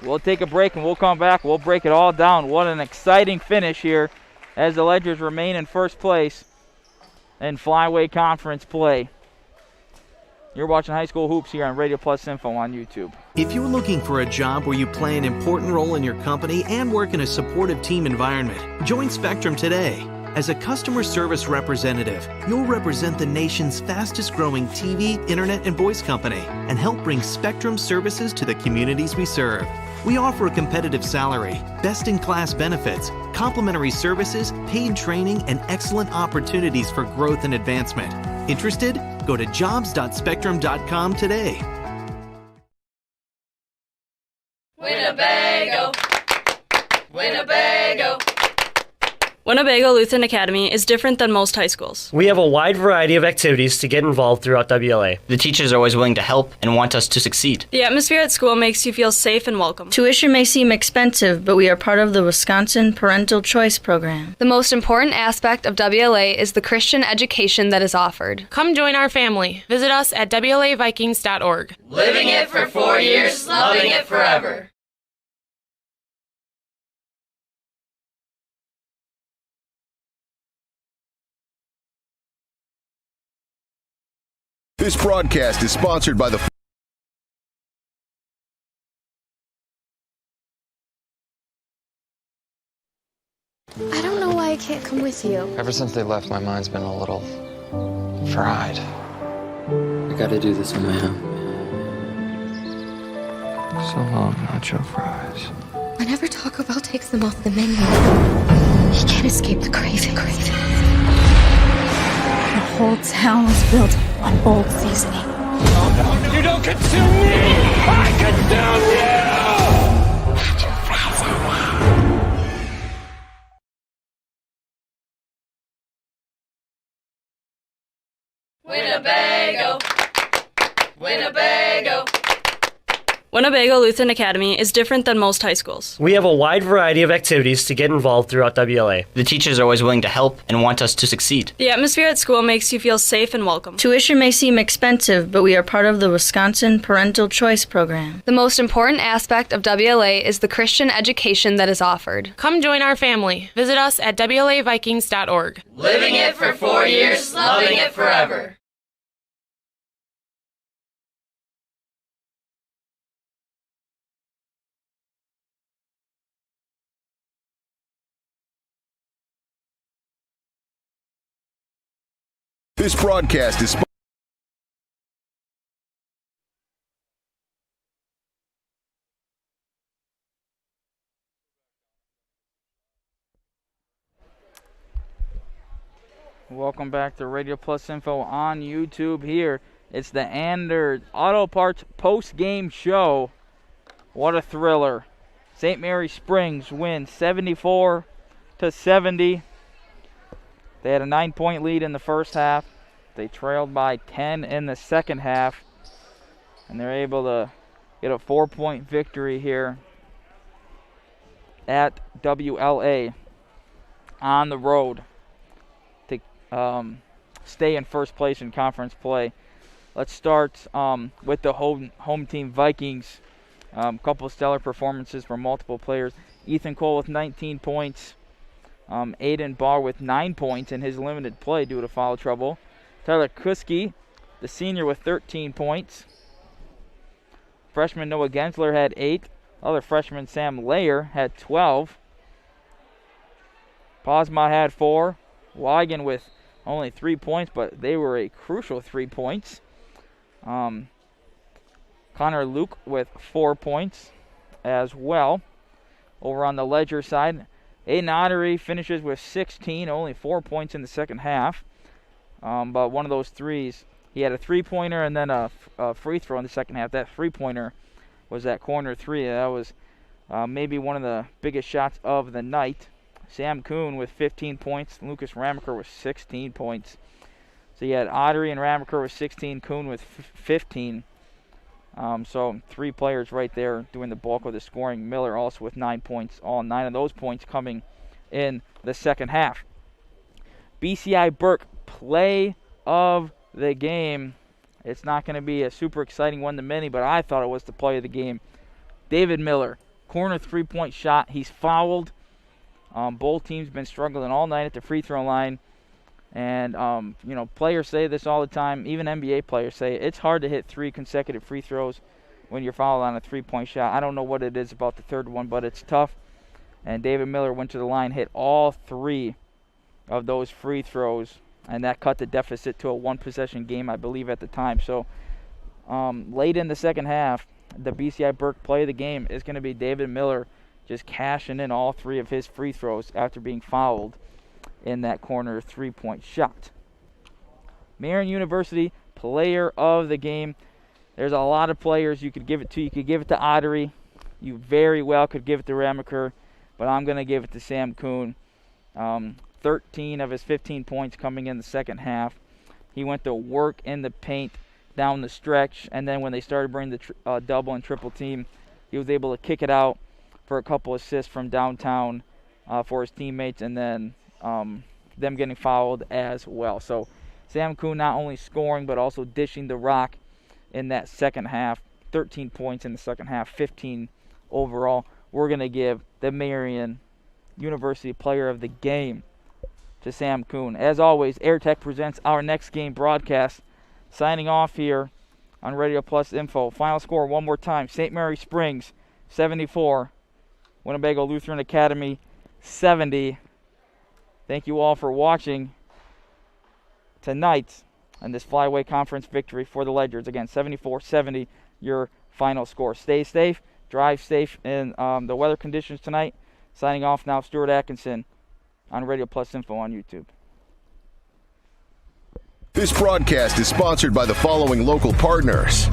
We'll take a break and we'll come back. We'll break it all down. What an exciting finish here as the Ledgers remain in first place in Flyway Conference play. You're watching High School Hoops here on Radio Plus Info on YouTube. If you're looking for a job where you play an important role in your company and work in a supportive team environment, join Spectrum today. As a customer service representative, you'll represent the nation's fastest growing TV, internet, and voice company and help bring Spectrum services to the communities we serve. We offer a competitive salary, best-in-class benefits, complimentary services, paid training, and excellent opportunities for growth and advancement. Interested? Go to jobs.spectrum.com today. Winnebago, Winnebago. Winnebago Lutheran Academy is different than most high schools. We have a wide variety of activities to get involved throughout WLA. The teachers are always willing to help and want us to succeed. The atmosphere at school makes you feel safe and welcome. Tuition may seem expensive, but we are part of the Wisconsin Parental Choice Program. The most important aspect of WLA is the Christian education that is offered. Come join our family. Visit us at WLAVikings.org. Living it for 4 years, loving it forever. This broadcast is sponsored by the I don't know why I can't come with you. Ever since they left, my mind's been a little fried. I gotta do this on my own. So long, nacho fries. Whenever Taco Bell takes them off the menu, he can't escape the craving. The whole town was built on old seasoning. Oh no, you don't consume me! I consume you! Nacho fries are Winnebago. Winnebago. Winnebago Lutheran Academy is different than most high schools. We have a wide variety of activities to get involved throughout WLA. The teachers are always willing to help and want us to succeed. The atmosphere at school makes you feel safe and welcome. Tuition may seem expensive, but we are part of the Wisconsin Parental Choice Program. The most important aspect of WLA is the Christian education that is offered. Come join our family. Visit us at WLAVikings.org. Living it for 4 years, loving it forever. This broadcast is Welcome back to Radio Plus Info on YouTube here. It's the Anders Auto Parts post-game show. What a thriller. St. Mary Springs win 74-70. They had a 9-point lead in the first half. They trailed by 10 in the second half. And they're able to get a 4-point victory here at WLA on the road to stay in first place in conference play. Let's start with the home team Vikings. Couple of stellar performances from multiple players. Ethan Cole with 19 points. Aiden Barr with 9 points in his limited play due to foul trouble. Tyler Kuski, the senior, with 13 points. Freshman Noah Gensler had 8. Other freshman Sam Layer had 12. Posma had 4. Wigan with only 3 points, but they were a crucial 3 points. Connor Luke with 4 points as well. Over on the Ledger side, Aiden Ottery finishes with 16, only 4 points in the second half. But one of those threes, he had a three-pointer and then a free throw in the second half. That three-pointer was that corner three. That was maybe one of the biggest shots of the night. Sam Kuhn with 15 points. Lucas Ramaker with 16 points. So you had Ottery and Ramaker with 16, Kuhn with 15. So 3 players right there doing the bulk of the scoring. Miller also with 9 points. All 9 of those points coming in the second half. BCI Burke, play of the game. It's not going to be a super exciting one to many, but I thought it was the play of the game. David Miller, corner 3-point shot. He's fouled. Both teams been struggling all night at the free throw line. And, players say this all the time. Even NBA players say it's hard to hit 3 consecutive free throws when you're fouled on a 3-point shot. I don't know what it is about the third one, but it's tough. And David Miller went to the line, hit all 3 of those free throws, and that cut the deficit to a 1-possession game, I believe, at the time. So late in the second half, the BCI Burke play of the game is going to be David Miller just cashing in all 3 of his free throws after being fouled in that corner 3-point shot. Marian University player of the game. There's a lot of players you could give it to. You could give it to Ottery. You very well could give it to Ramaker, but I'm going to give it to Sam Kuhn. 13 of his 15 points coming in the second half. He went to work in the paint down the stretch, and then when they started bringing the double and triple team, he was able to kick it out for a couple assists from downtown for his teammates, and then them getting fouled as well. So Sam Kuhn not only scoring but also dishing the rock in that second half. 13 points in the second half, 15 overall. We're going to give the Marian University player of the game to Sam Kuhn. As always, AirTech presents our next game broadcast signing off here on Radio Plus Info. Final score one more time. St. Mary Springs 74, Winnebago Lutheran Academy 70. Thank you all for watching tonight and this Flyway Conference victory for the Ledgers. Again, 74-70, your final score. Stay safe, drive safe in the weather conditions tonight. Signing off now, Stuart Atkinson on Radio Plus Info on YouTube. This broadcast is sponsored by the following local partners.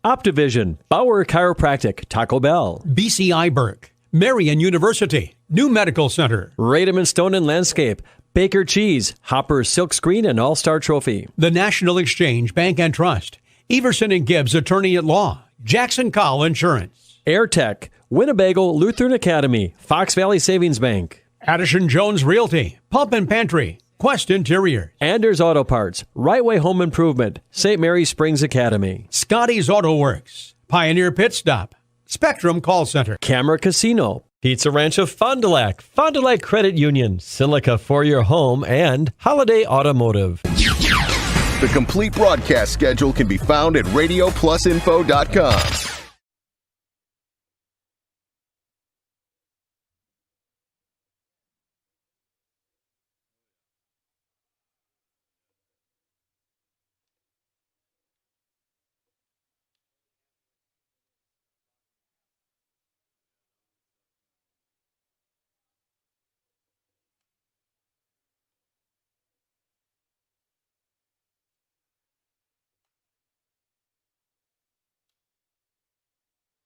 Optivision, Bauer Chiropractic, Taco Bell, BCI Burke, Marian University, New Medical Center, Rademan Stone and Landscape, Baker Cheese, Hopper Silk Screen and All-Star Trophy, the National Exchange Bank and Trust, Everson and Gibbs Attorney at Law, Jackson Call Insurance, AirTech, Winnebago Lutheran Academy, Fox Valley Savings Bank, Addison Jones Realty, Pump and Pantry, Quest Interior, Anders Auto Parts, Right Way Home Improvement, St. Mary Springs Academy, Scotty's Auto Works, Pioneer Pit Stop, Spectrum Call Center, Camera Casino, Pizza Ranch of Fond du Lac, Fond du Lac Credit Union, Silica for Your Home, and Holiday Automotive. The complete broadcast schedule can be found at RadioPlusInfo.com.